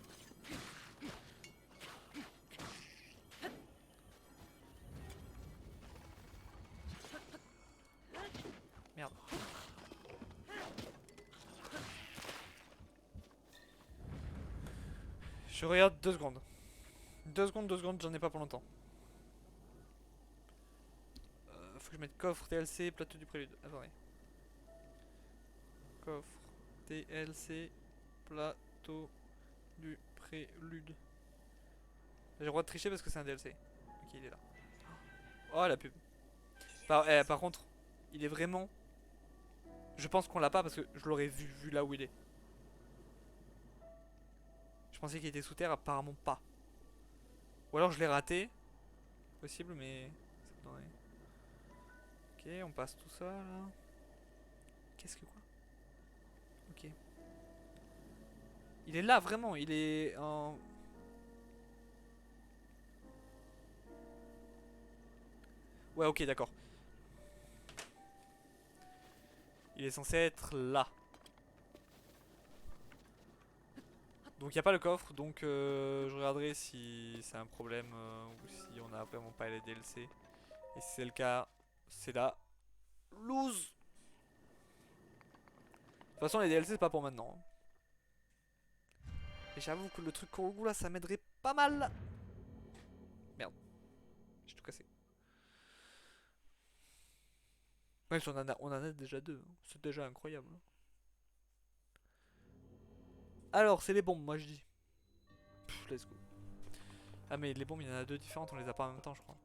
Merde. Je regarde 2 secondes. 2 secondes, j'en ai pas pour longtemps. Faut que je mette coffre, DLC, plateau du prélude. Attendez. Coffre, DLC, plateau du prélude. J'ai le droit de tricher parce que c'est un DLC. Ok, il est là. Oh la pub. Par contre, il est vraiment. Je pense qu'on l'a pas parce que je l'aurais vu là où il est. Je pensais qu'il était sous terre, apparemment pas. Ou alors je l'ai raté. Possible, mais. Ok, on passe tout ça là. Qu'est-ce que quoi? Ok. Il est là vraiment, il est en. Ouais, ok, d'accord. Il est censé être là. Donc il n'y a pas le coffre, donc je regarderai si c'est un problème ou si on a vraiment pas les DLC. Et si c'est le cas, c'est la loose. De toute façon les DLC c'est pas pour maintenant. Et j'avoue que le truc Korogu là ça m'aiderait pas mal. Merde, j'ai tout cassé. Ouais, on en a déjà 2, hein. C'est déjà incroyable. Alors c'est les bombes moi je dis. Pff, let's go. Ah mais les bombes il y en a 2 différentes, on les a pas en même temps je crois.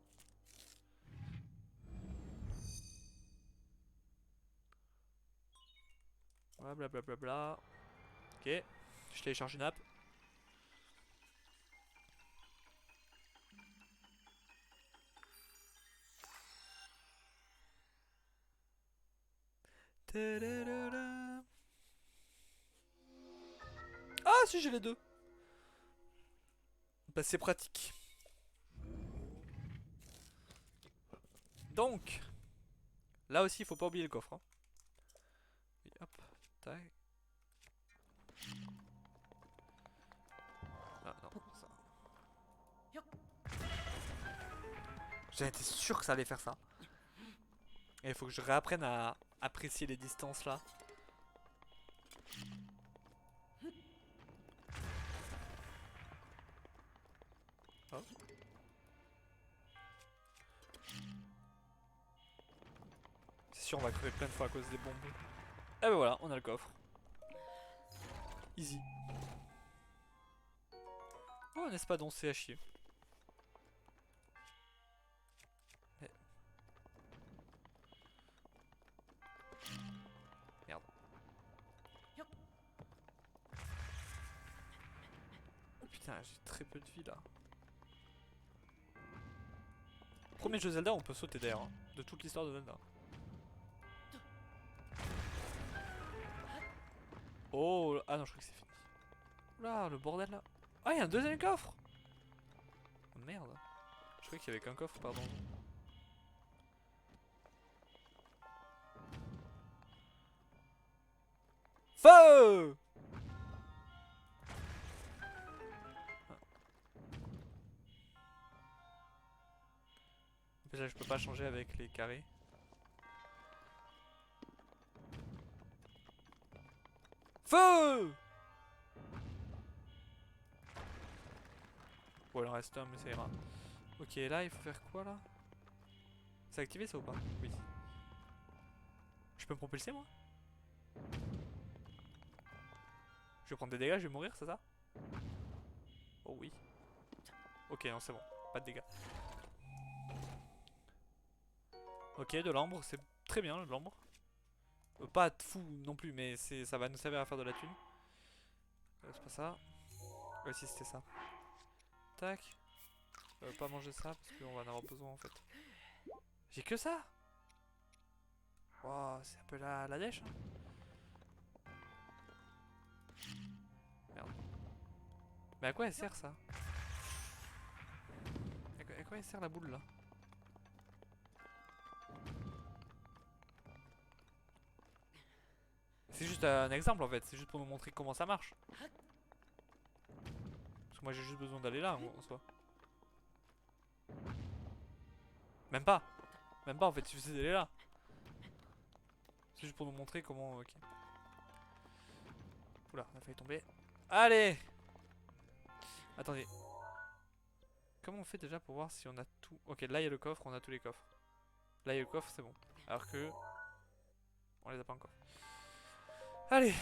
Ouais, blablabla. Ok, je télécharge une app. Ah si j'ai les deux. Bah c'est pratique. Donc, là aussi il faut pas oublier le coffre. Hein. Et hop, tac. Ah non, ça. J'en étais sûr que ça allait faire ça. Et il faut que je réapprenne à apprécier les distances là. Hop. C'est sûr on va crever plein de fois à cause des bombes. Et ben voilà, on a le coffre. Easy. Oh, un espadon, c'est à chier. Mais... Merde. Oh putain, j'ai très peu de vie là. Premier jeu Zelda, on peut sauter d'air. Hein, de toute l'histoire de Zelda. Oh, ah non, je crois que c'est fini. Oula, le bordel là. Ah, il y a un deuxième coffre. Oh, merde. Je croyais qu'il y avait qu'un coffre, pardon. Feu! Déjà, je peux pas changer avec les carrés. Feu! Bon, il en reste un, mais ça ira. Ok, là, il faut faire quoi là? C'est activé ça ou pas? Oui. Je peux me propulser moi? Je vais prendre des dégâts, je vais mourir, c'est ça? Oh oui. Ok, non, c'est bon. Pas de dégâts. Ok, de l'ambre, c'est très bien, de l'ambre. Pas de fou non plus, mais ça va nous servir à faire de la thune. C'est pas ça. Ouais, si, c'était ça. Tac. Pas manger ça, parce qu'on va en avoir besoin en fait. J'ai que ça. Wow, c'est un peu la dèche. Hein. Merde. Mais à quoi elle sert ça? À quoi elle sert la boule là? C'est juste un exemple en fait, c'est juste pour nous montrer comment ça marche. Parce que moi j'ai juste besoin d'aller là en soi. Même pas. Même pas en fait, il suffisait d'aller là. C'est juste pour nous montrer comment... Ok. Oula, on a failli tomber. Allez! Attendez. Comment on fait déjà pour voir si on a tout... Ok, là il y a le coffre, on a tous les coffres. Là il y a le coffre, c'est bon. Alors que... On les a pas encore. Allez!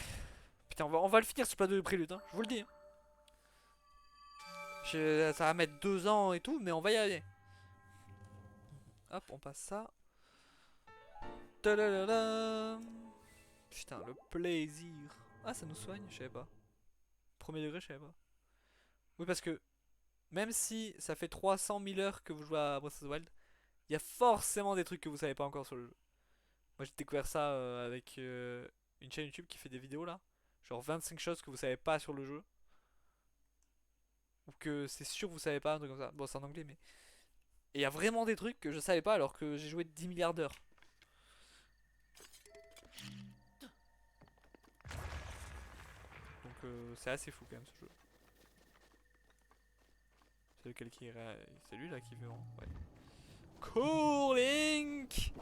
Putain, on va le finir ce plateau de prélude, hein. Je vous le dis. Hein. Ça va mettre 2 ans et tout, mais on va y aller. Hop, on passe ça. Tadadadam. Putain, le plaisir. Ah, ça nous soigne, je savais pas. Premier degré, je savais pas. Oui, parce que même si ça fait 300 000 heures que vous jouez à Breath of the Wild, il y a forcément des trucs que vous savez pas encore sur le jeu. Moi, j'ai découvert ça avec une chaîne YouTube qui fait des vidéos là. Genre 25 choses que vous savez pas sur le jeu. Ou que c'est sûr que vous savez pas, un truc comme ça. Bon, c'est en anglais, mais. Et il y a vraiment des trucs que je savais pas alors que j'ai joué 10 milliards d'heures. Donc c'est assez fou quand même ce jeu. C'est lequel qui est. C'est lui là qui veut. Ouais. Cool Link.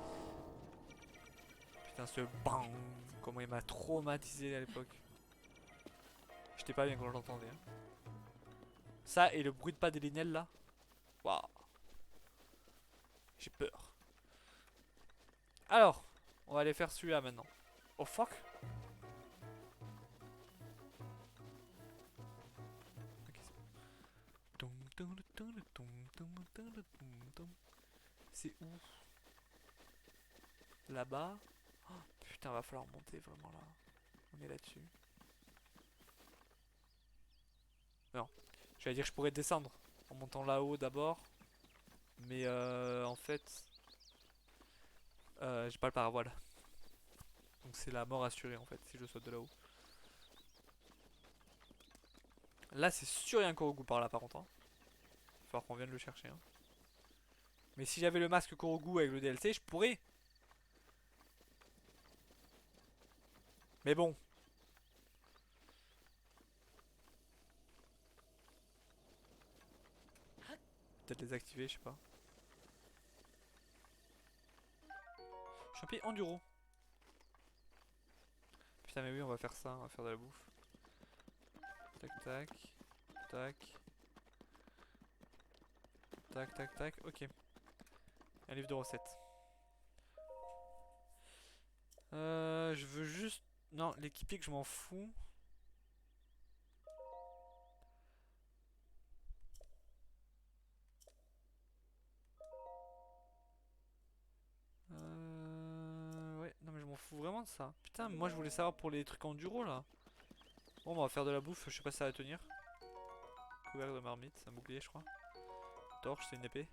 Putain, ce bang. Comment il m'a traumatisé à l'époque. J'étais pas bien quand je l'entendais. Hein. Ça et le bruit de pas des Linel là. Waouh. J'ai peur. Alors, on va aller faire celui-là maintenant. Oh fuck. C'est où? Là-bas. Oh, putain, va falloir monter vraiment là. On est là-dessus. Non. J'allais dire que je pourrais descendre en montant là-haut d'abord. Mais en fait, j'ai pas le paravoile. Donc c'est la mort assurée en fait si je saute de là-haut. Là c'est sûr il y a un Korogu par là par contre. Hein. Il va falloir qu'on vienne le chercher. Hein. Mais si j'avais le masque Korogu avec le DLC, je pourrais. Mais bon. Peut-être les activer, je sais pas. Champion enduro. Putain mais oui on va faire ça, on va faire de la bouffe. Tac tac. Tac. Tac tac tac, ok. Un livre de recettes. Je veux juste... Non, l'équipier que je m'en fous. Ouais, non mais je m'en fous vraiment de ça. Putain, mais moi je voulais savoir pour les trucs enduro là. Bon, on va faire de la bouffe, je sais pas si ça va tenir. Couvercle de marmite, c'est un bouclier je crois. Torche, c'est une épée.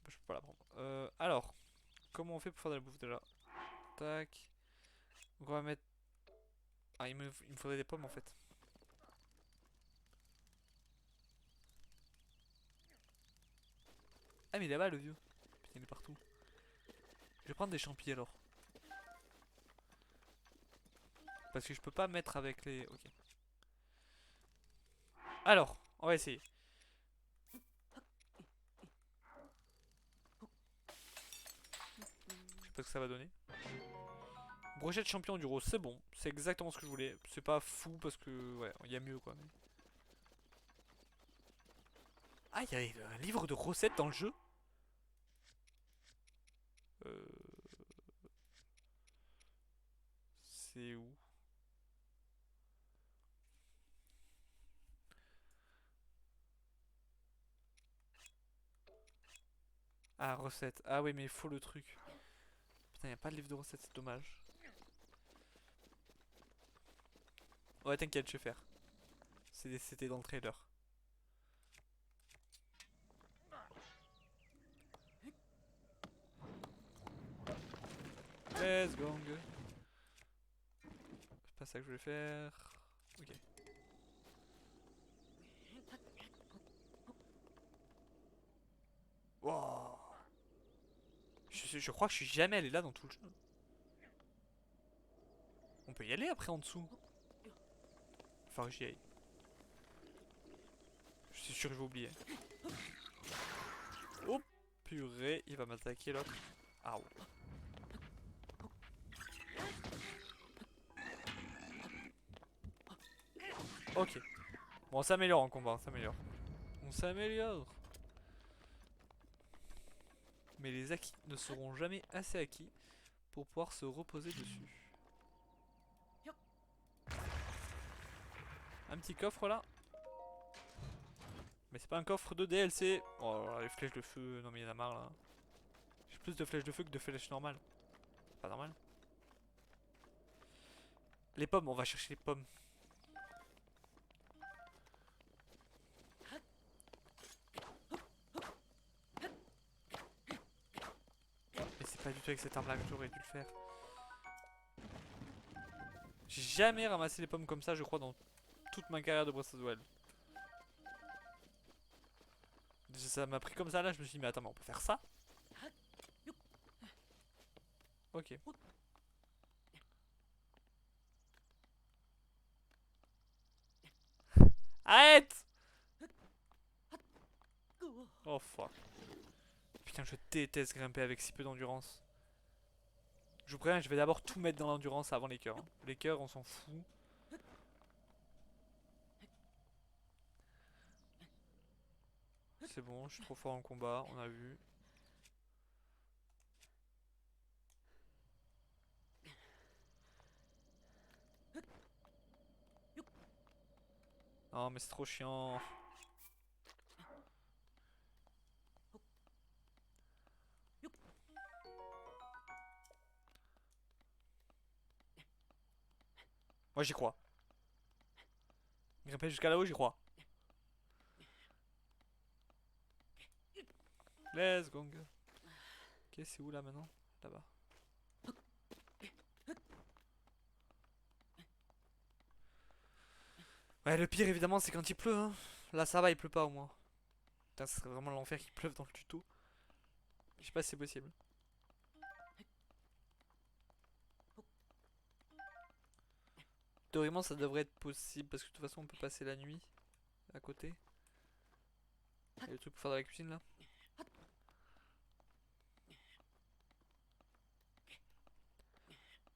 Je peux pas la prendre. Alors, comment on fait pour faire de la bouffe déjà? Tac. Donc on va mettre... Ah, il me faudrait des pommes en fait. Ah mais il est là-bas le vieux. Putain, il est partout. Je vais prendre des champis alors. Parce que je peux pas mettre avec les... Ok. Alors, on va essayer. Je sais pas ce que ça va donner. Brochette champion du rose, c'est bon. C'est exactement ce que je voulais. C'est pas fou parce que... Ouais, il y a mieux quoi. Mais... Ah, il y a un livre de recettes dans le jeu. Euh... C'est où? Ah, recette. Ah oui, mais il faut le truc. Putain, y a pas de livre de recettes, c'est dommage. Ouais, t'inquiète, je vais faire. C'était dans le trailer. Let's go. C'est pas ça que je voulais faire. Ok. Wow. Je crois que je suis jamais allé là dans tout le jeu. On peut y aller après en dessous. Enfin, que j'y aille. Je suis sûr que je vais oublier. Oh purée, il va m'attaquer l'autre. Ah ouais. Ok. Bon, on s'améliore en combat, on s'améliore. On s'améliore. Mais les acquis ne seront jamais assez acquis pour pouvoir se reposer dessus. Un petit coffre là. Mais c'est pas un coffre de DLC. Oh là là, les flèches de feu, non mais il y en a marre là. J'ai plus de flèches de feu que de flèches normales. C'est pas normal. Les pommes, on va chercher les pommes. Mais c'est pas du tout avec cette arme là que j'aurais dû le faire. J'ai jamais ramassé les pommes comme ça, je crois, dans toute ma carrière de Breath of the Wild. Ça m'a pris comme ça là, je me suis dit, mais attends, mais on peut faire ça? Ok. Arrête! Oh fuck. Putain, je déteste grimper avec si peu d'endurance. Je vous préviens, je vais d'abord tout mettre dans l'endurance avant les cœurs. Hein. Les cœurs, on s'en fout. C'est bon, je suis trop fort en combat, on a vu. Non, mais c'est trop chiant. Moi, j'y crois. Grimper jusqu'à là-haut, j'y crois. Let's go. Ok, c'est où là maintenant? Là-bas. Ouais, le pire évidemment, c'est quand il pleut. Hein. Là, ça va, il pleut pas au moins. Putain, ce serait vraiment l'enfer qu'il pleuve dans le tuto. Je sais pas si c'est possible. Théoriquement, ça devrait être possible parce que de toute façon, on peut passer la nuit à côté. Il y a le truc pour faire dans la cuisine là.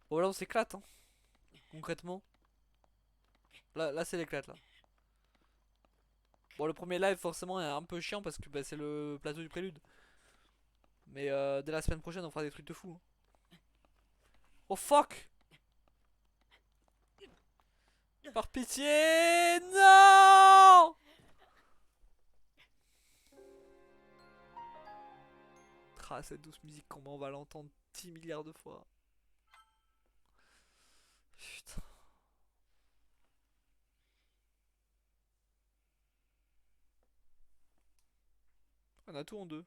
Bon, là, on s'éclate, hein. Concrètement. Là c'est l'éclate là. Bon, le premier live, forcément, est un peu chiant parce que bah, c'est le plateau du prélude. Mais dès la semaine prochaine, on fera des trucs de fou. Hein. Oh fuck! Par pitié, non! Ah, cette douce musique qu'on on va l'entendre 10 milliards de fois. Putain. On a tout en deux.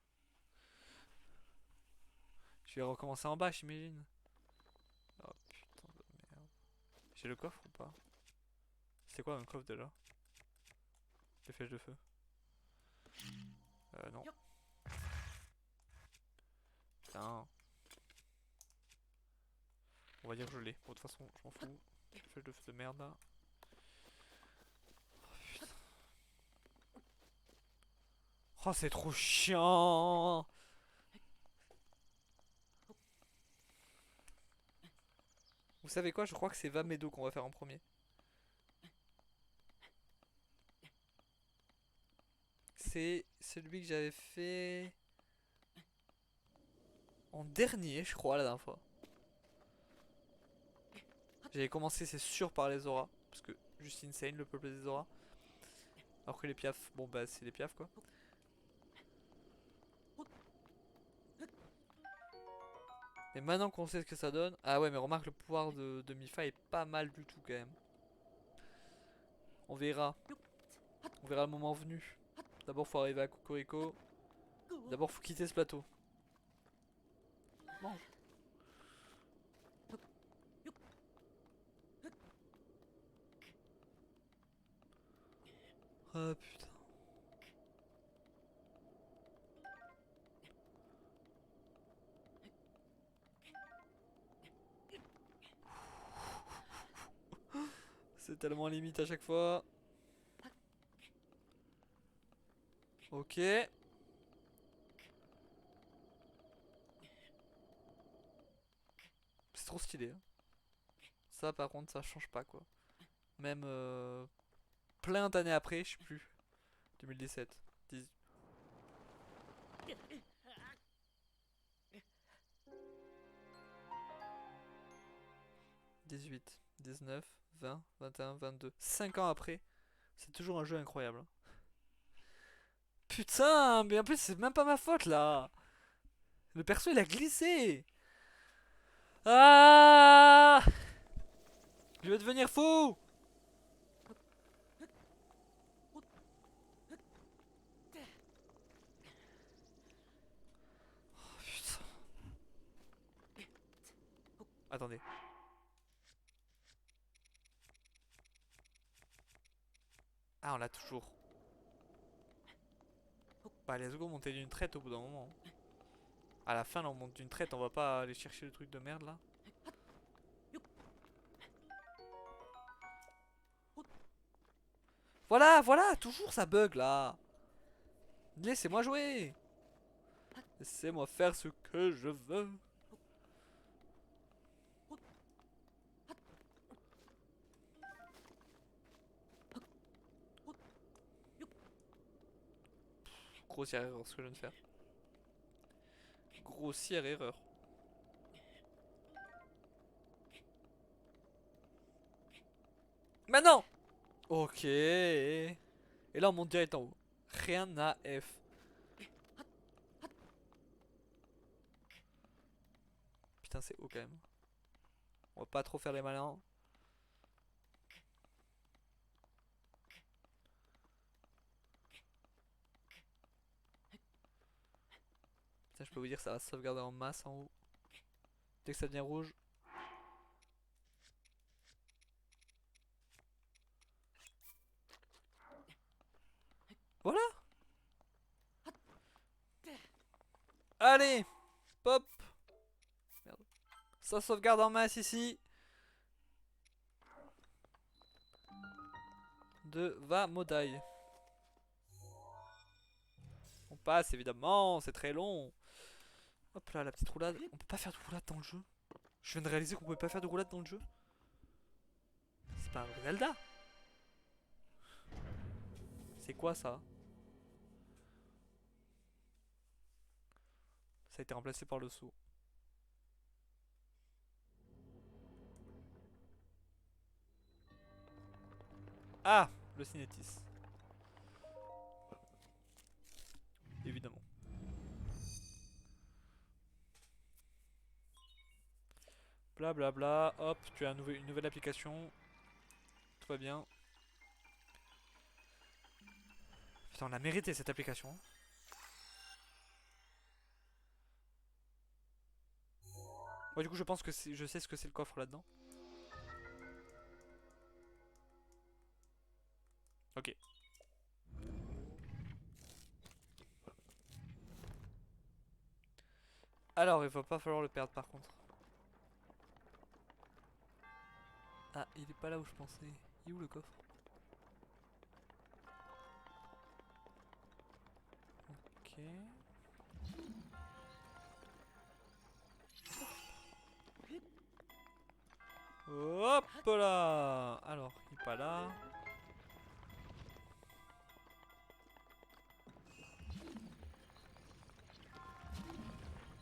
Je vais recommencer en bas, j'imagine. Oh putain de merde. J'ai le coffre ou pas? C'est quoi un coffre déjà? Les flèches de feu. Non. Putain. On va dire que je l'ai. Bon, de toute façon, je m'en fous. Les flèches de feu de merde là. Oh putain. Oh, c'est trop chiant! Vous savez quoi? Je crois que c'est Vamedo qu'on va faire en premier. C'est celui que j'avais fait en dernier, je crois, la dernière fois. J'avais commencé, c'est sûr, par les auras. Parce que juste insane le peuple des auras. Alors que les piafs, bon bah c'est les piafs quoi. Et maintenant qu'on sait ce que ça donne. Ah ouais, mais remarque, le pouvoir de Mifa est pas mal du tout quand même. On verra. On verra le moment venu. D'abord, faut arriver à Cocorico. D'abord, faut quitter ce plateau. Mange. Ah putain. C'est tellement limite à chaque fois. Ok. C'est trop stylé. Hein. Ça par contre ça change pas quoi. Même plein d'années après, je sais plus. 2017. 10... 18, 19, 20, 21, 22. 5 ans après, c'est toujours un jeu incroyable. Hein. Putain, mais en plus c'est même pas ma faute là. Le perso il a glissé. Ah, je vais devenir fou. Oh, putain. Attendez. Ah, on l'a toujours. Bah, let's go, monter d'une traite au bout d'un moment. À la fin, là, on monte d'une traite, on va pas aller chercher le truc de merde là. Voilà, voilà, toujours ça bug là. Laissez-moi jouer. Laissez-moi faire ce que je veux. Grossière erreur ce que je viens de faire. Grossière erreur. Maintenant. Ok. Et là on monte direct en haut. Rien à F. Putain c'est haut quand même. On va pas trop faire les malins. Putain je peux vous dire ça va se sauvegarder en masse en haut. Dès que ça devient rouge. Voilà. Allez. Pop. Merde. Ça sauvegarde en masse ici. De Vamodai. On passe évidemment, c'est très long. Hop là, la petite roulade. On peut pas faire de roulade dans le jeu. Je viens de réaliser qu'on pouvait pas faire de roulade dans le jeu. C'est pas un Zelda. C'est quoi ça? Ça a été remplacé par le saut. Ah, le cinétis. Évidemment. Blablabla, bla bla. Hop, tu as une nouvelle application. Tout va bien. Putain, on a mérité cette application. Ouais, du coup, je pense que je sais ce que c'est le coffre là-dedans. Ok. Alors, il va pas falloir le perdre par contre. Ah, il est pas là où je pensais. Il est où le coffre? Ok. Hop là. Alors, il est pas là.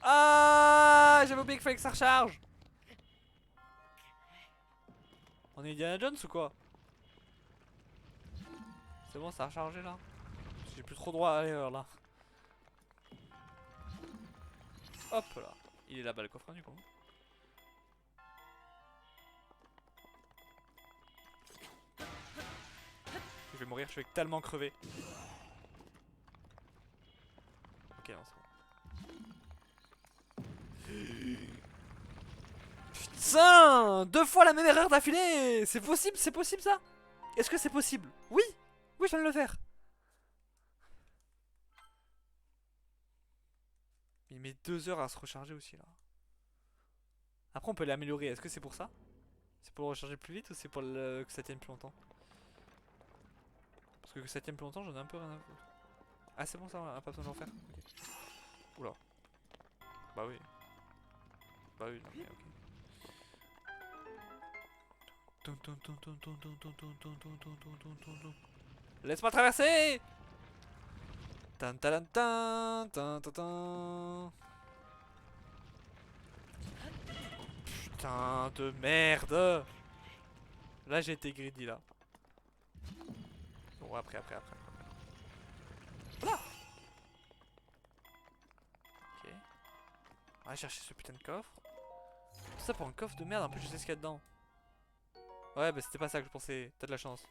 Ah, j'avais oublié qu'il fallait que ça recharge. On est Indiana Jones ou quoi? C'est bon, ça a rechargé là. J'ai plus trop droit à l'erreur là. Hop là. Il est là-bas le coffre du coup. Je vais mourir, je vais tellement crever. Ok, non, c'est bon. Putain, 2 fois la même erreur d'affilée. C'est possible ça? Est-ce que c'est possible? Oui, oui, je viens de le faire. Il met 2 heures à se recharger aussi là. Après on peut l'améliorer, est-ce que c'est pour ça? C'est pour le recharger plus vite ou c'est pour que ça tienne plus longtemps? Parce que ça tienne plus longtemps, j'en ai un peu rien à foutre. Ah c'est bon ça, on a pas besoin de le refaire. Okay. Oula. Bah oui. Bah oui, non mais ok. Laisse-moi traverser. Tan tan tan tan tan tan. Putain de merde. Là j'ai été greedy là. Bon après. Voilà. Ok. On va chercher ce putain de coffre. Tout ça pour un coffre de merde, en plus je sais ce qu'il y a dedans. Ouais bah c'était pas ça que je pensais, t'as de la chance.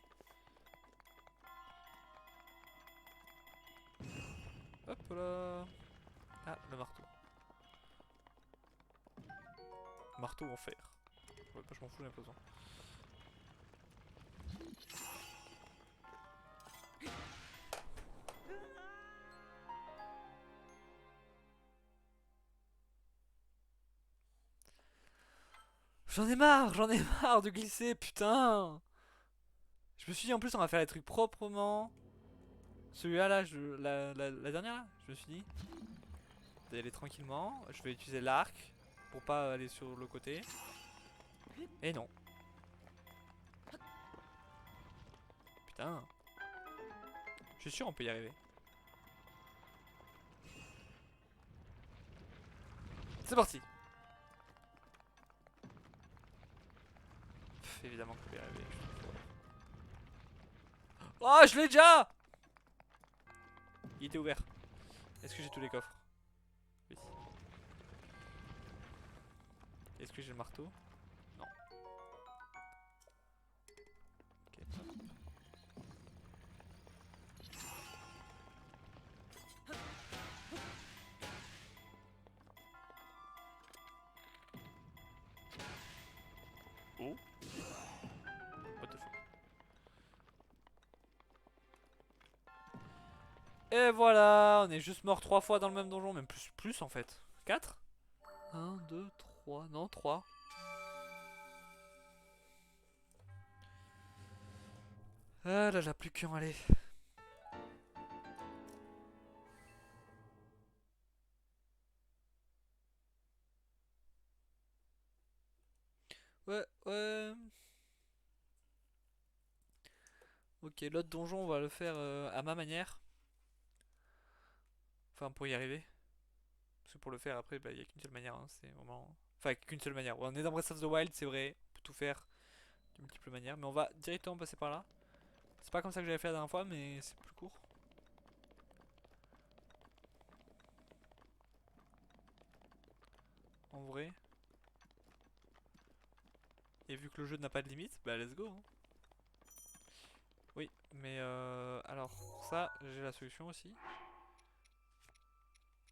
Hop là. Ah le marteau. Marteau en fer. Ouais bah je m'en fous, j'ai l'impression. J'en ai marre de glisser, putain. Je me suis dit en plus on va faire les trucs proprement. Celui-là là, la dernière là, je me suis dit d'y aller tranquillement. Je vais utiliser l'arc pour pas aller sur le côté. Et non. Putain. Je suis sûr on peut y arriver. C'est parti. Pff, évidemment qu'on peut y arriver. Oh je l'ai déjà. Il était ouvert. Est-ce que j'ai tous les coffres? Oui. Est-ce que j'ai le marteau? Non. Ok. Oh. What the fuck. Et voilà, on est juste mort 3 fois dans le même donjon, même plus en fait. 4 1, 2, 3, non 3. Ah là là, plus qu'un, allez. Ouais. Ok, l'autre donjon, on va le faire à ma manière. Enfin, pour y arriver. Parce que pour le faire, après, bah, il n'y a qu'une seule manière. Hein, c'est vraiment. Enfin, qu'une seule manière. Ouais, on est dans Breath of the Wild, c'est vrai. On peut tout faire de multiples manières. Mais on va directement passer par là. C'est pas comme ça que j'avais fait la dernière fois, mais c'est plus court. En vrai. Et vu que le jeu n'a pas de limite, bah let's go. Hein. Oui, mais alors, pour ça, j'ai la solution aussi.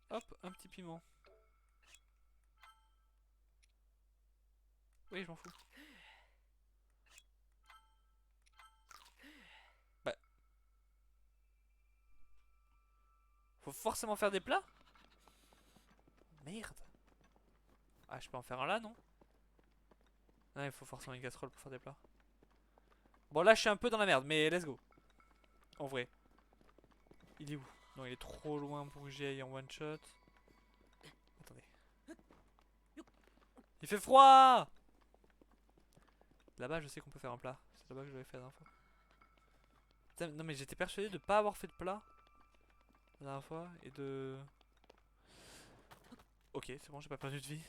Hop, un petit piment. Oui, je m'en fous. Bah, faut forcément faire des plats? Merde. Ah, je peux en faire un là, non? Non, il faut forcément une casserole pour faire des plats. Bon, là, je suis un peu dans la merde, mais let's go. En vrai. Il est où? Non, il est trop loin pour que j'y aille en one shot. Attendez. Il fait froid! Là-bas, je sais qu'on peut faire un plat. C'est là-bas que j'avais fait la dernière fois. Putain, non, mais j'étais persuadé de pas avoir fait de plat la dernière fois et de. Ok, c'est bon, j'ai pas perdu de vie.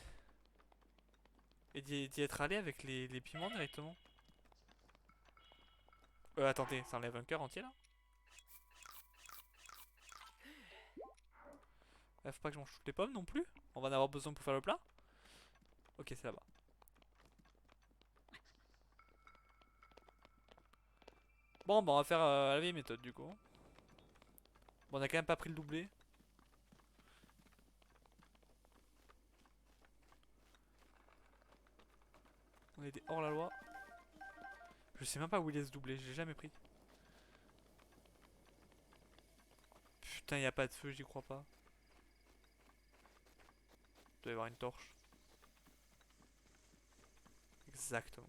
Et d'y être allé avec les piments directement. Attendez, ça enlève un cœur entier là? Faut pas que je mange toutes les pommes non plus. On va en avoir besoin pour faire le plat. Ok, c'est là-bas. Bon, bah on va faire la vieille méthode du coup. Bon, on a quand même pas pris le doublé. On était hors la loi. Je sais même pas où il est ce doublé, j'ai jamais pris. Putain, y a pas de feu, j'y crois pas. Il doit y avoir une torche. Exactement.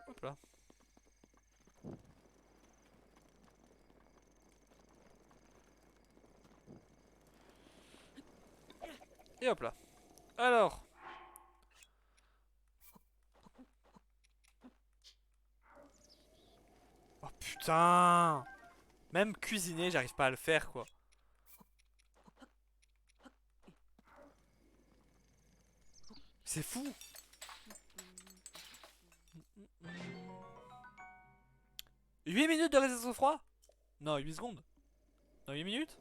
Hop là. Et hop là. Alors. Oh putain. Même cuisiner, j'arrive pas à le faire quoi. C'est fou. 8 minutes de résistance au froid. Non, 8 secondes. Non, 8 minutes.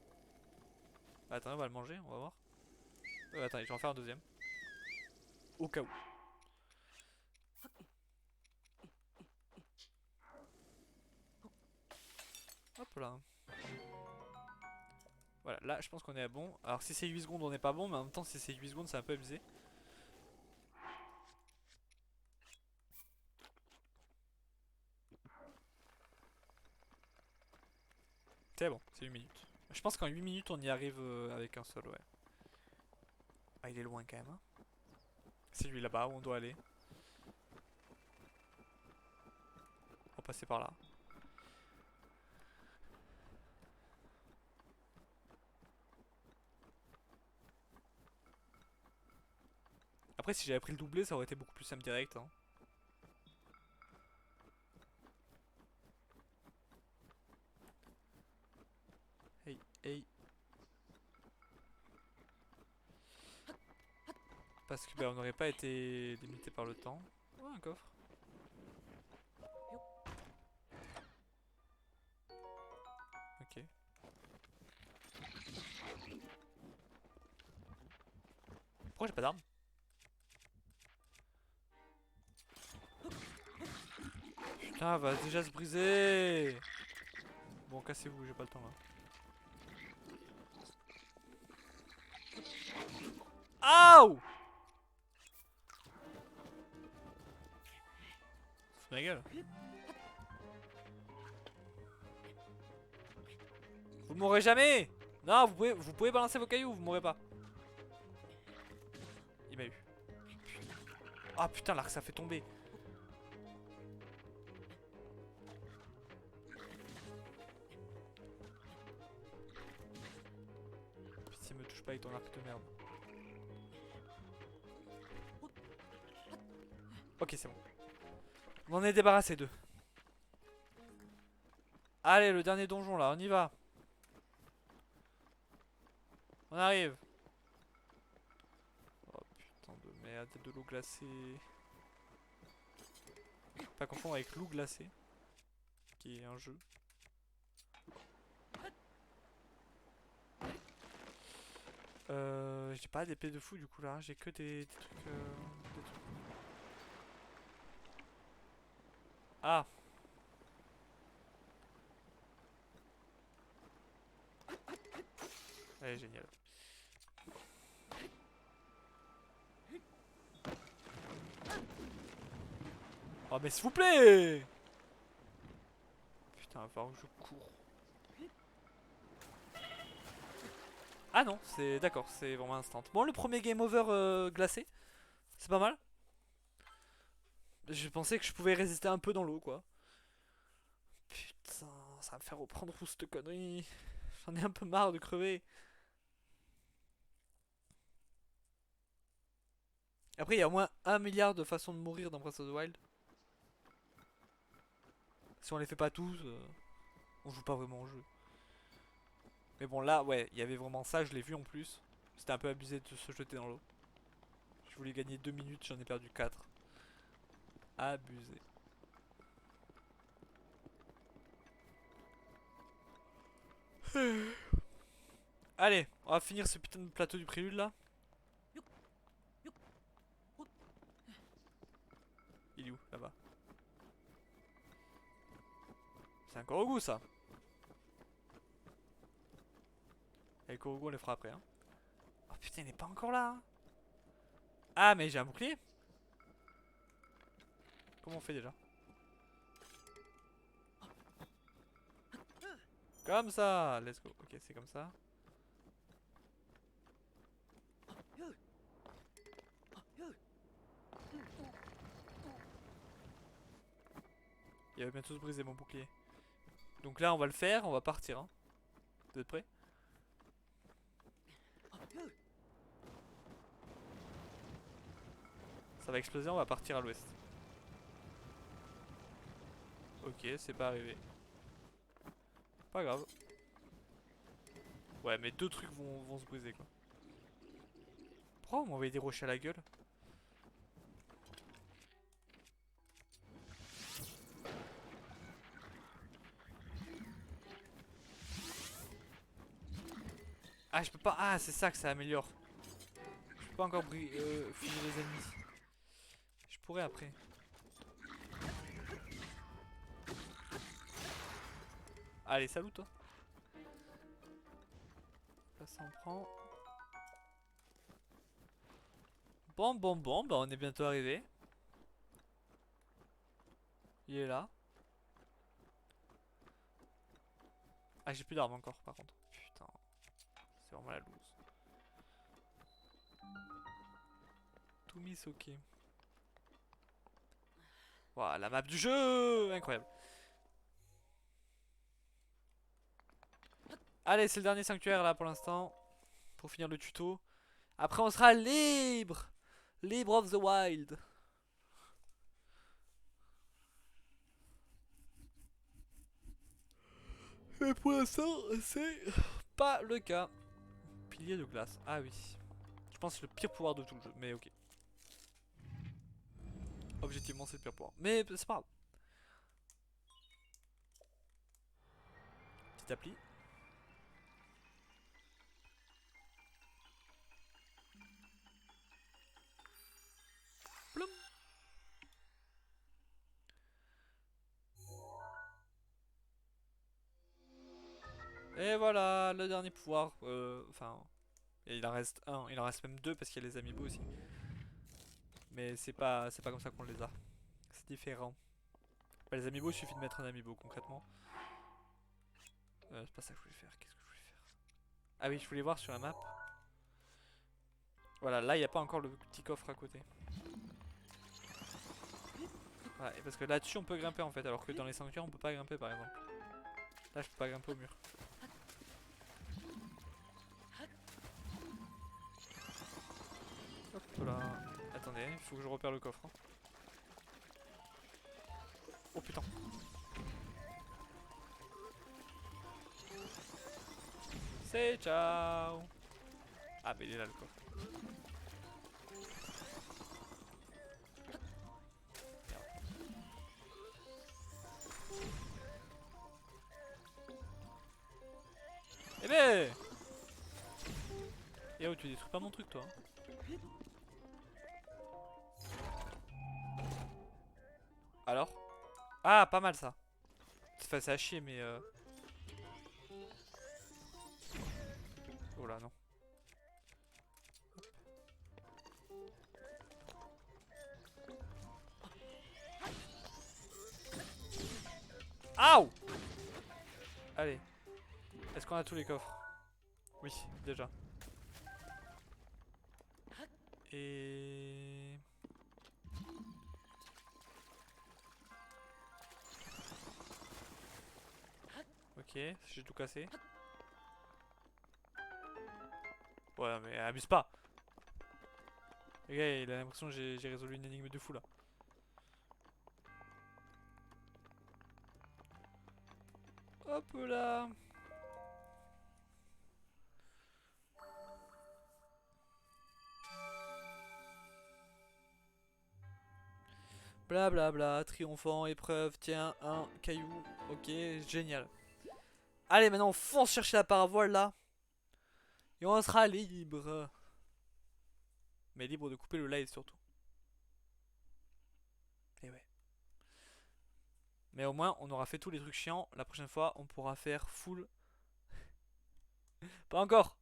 Attends, on va le manger, on va voir. Attends, je vais en faire un deuxième. Au cas où. Hop là. Voilà, là je pense qu'on est à bon. Alors si c'est 8 secondes on n'est pas bon, mais en même temps si c'est 8 secondes c'est un peu abusé. C'est bon, c'est 8 minutes. Je pense qu'en 8 minutes on y arrive avec un seul, ouais. Ah il est loin quand même. Hein. C'est lui là-bas où on doit aller. On va passer par là. Après si j'avais pris le doublé ça aurait été beaucoup plus simple direct. Hein. Hey, hey. Parce que bah, on n'aurait pas été limité par le temps. Oh un coffre. Ok. Pourquoi j'ai pas d'arme? Putain, va déjà se briser. Bon, cassez-vous, j'ai pas le temps là. Aouh! C'est ma gueule. Vous mourrez jamais! Non, vous pouvez balancer vos cailloux, vous mourrez pas. Il m'a eu. Ah putain, l'arc ça fait tomber. Pitié, me touche pas avec ton arc de merde. Ok, c'est bon. On en est débarrassé d'eux. Allez, le dernier donjon là, on y va. On arrive. Oh putain de merde, il y a de l'eau glacée. Pas confondre avec l'eau glacée, qui est un jeu. J'ai pas d'épée de fou du coup là, j'ai que des trucs, des trucs. Ah! Allez, génial. Oh mais s'il vous plaît! Putain, il va falloir que je cours. Ah non, c'est d'accord, c'est vraiment instant. Bon, le premier game over glacé, c'est pas mal. Je pensais que je pouvais résister un peu dans l'eau, quoi. Putain, ça va me faire reprendre tout cette connerie. J'en ai un peu marre de crever. Après, il y a au moins 1 milliard de façons de mourir dans Breath of the Wild. Si on les fait pas tous, on joue pas vraiment au jeu. Mais bon, là, ouais, il y avait vraiment ça, je l'ai vu en plus. C'était un peu abusé de se jeter dans l'eau. Je voulais gagner 2 minutes, j'en ai perdu 4. Abusé. Allez, on va finir ce putain de plateau du prélude là. Il est où? Là-bas. C'est un Korogu ça. Et le Korogu on les fera après hein. Oh putain il est pas encore là hein. Ah mais j'ai un bouclier. Comment on fait déjà? Comme ça, let's go. Ok c'est comme ça. Il va bientôt se briser mon bouclier. Donc là on va le faire, on va partir hein. Vous êtes prêts? Ça va exploser, on va partir à l'ouest. Ok, c'est pas arrivé. Pas grave. Ouais, mais deux trucs vont se briser quoi. Pourquoi on m'envoie des rochers à la gueule? Ah, je peux pas. Ah, c'est ça que ça améliore. Je peux pas encore finir les ennemis. Je pourrais après. Allez, salut toi. Là, ça en prend. Bon, bah on est bientôt arrivé. Il est là. Ah, j'ai plus d'armes encore par contre. Putain, c'est vraiment la loose. Tout mis, ok. Voilà, la map du jeu! Incroyable. Allez, c'est le dernier sanctuaire là pour l'instant. Pour finir le tuto. Après, on sera libre! Libre of the wild. Mais pour l'instant, c'est pas le cas. Pilier de glace. Ah oui. Je pense que c'est le pire pouvoir de tout le jeu. Mais ok. Objectivement, c'est le pire pouvoir. Mais c'est pas grave. Petite appli. Plum. Et voilà, le dernier pouvoir. Enfin, et il en reste un. Il en reste même deux parce qu'il y a les amiibo aussi. Mais c'est pas comme ça qu'on les a. C'est différent. Bah, les amiibo, il suffit de mettre un amiibo concrètement. C'est pas ça que je voulais faire. Qu'est-ce que je voulais faire? Ah oui, je voulais voir sur la map. Voilà, là il n'y a pas encore le petit coffre à côté. Voilà, parce que là-dessus on peut grimper en fait, alors que dans les sanctuaires on peut pas grimper par exemple. Là je peux pas grimper au mur. Hop là. Attendez, il faut que je repère le coffre. Hein. Oh putain. C'est ciao. Ah mais il est là le coffre. Eh ben. Eh oh, tu détruis pas mon truc toi. Hein. Alors? Ah, pas mal ça. Enfin, c'est à chier, mais oh là, non. Aouh! Allez. Est-ce qu'on a tous les coffres? Oui, déjà. Et... Ok, j'ai tout cassé. Ouais, mais abuse pas. Le gars, il a l'impression que j'ai résolu une énigme de fou là. Hop là. Blablabla, triomphant, épreuve, tiens, un caillou. Ok, génial. Allez, maintenant on fonce chercher la paravoile là. Et on sera libre. Mais libre de couper le live surtout. Et ouais. Mais au moins on aura fait tous les trucs chiants. La prochaine fois on pourra faire full. Pas encore.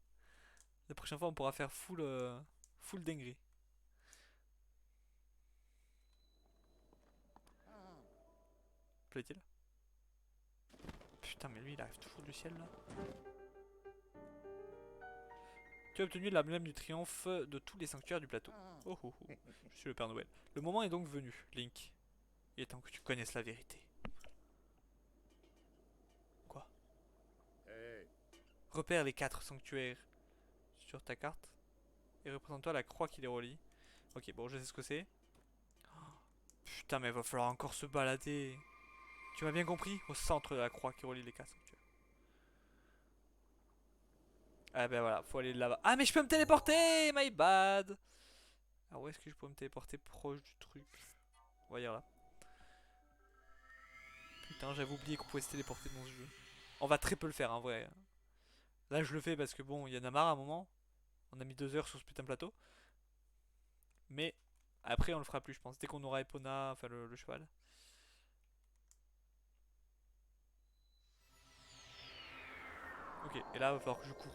La prochaine fois on pourra faire full full dinguerie. Plaît-il? Putain mais lui il arrive toujours du ciel là. Tu as obtenu l'emblème du triomphe de tous les sanctuaires du plateau. Oh oh oh. Je suis le Père Noël. Le moment est donc venu, Link. Il est temps que tu connaisses la vérité. Quoi? Repère les 4 sanctuaires sur ta carte et représente-toi la croix qui les relie. Ok, bon, je sais ce que c'est. Putain, mais il va falloir encore se balader. Tu m'as bien compris? Au centre de la croix qui relie les 4 sanctuaires. Ah ben voilà, faut aller là-bas. Ah mais je peux me téléporter! My bad! Alors où est-ce que je peux me téléporter proche du truc? On va dire là. Putain, j'avais oublié qu'on pouvait se téléporter dans ce jeu. On va très peu le faire en vrai. Là je le fais parce que bon, il y en a marre à un moment. On a mis 2 heures sur ce putain de plateau. Mais après on le fera plus je pense. Dès qu'on aura Epona, enfin le cheval. Ok, et là il va falloir que je cours.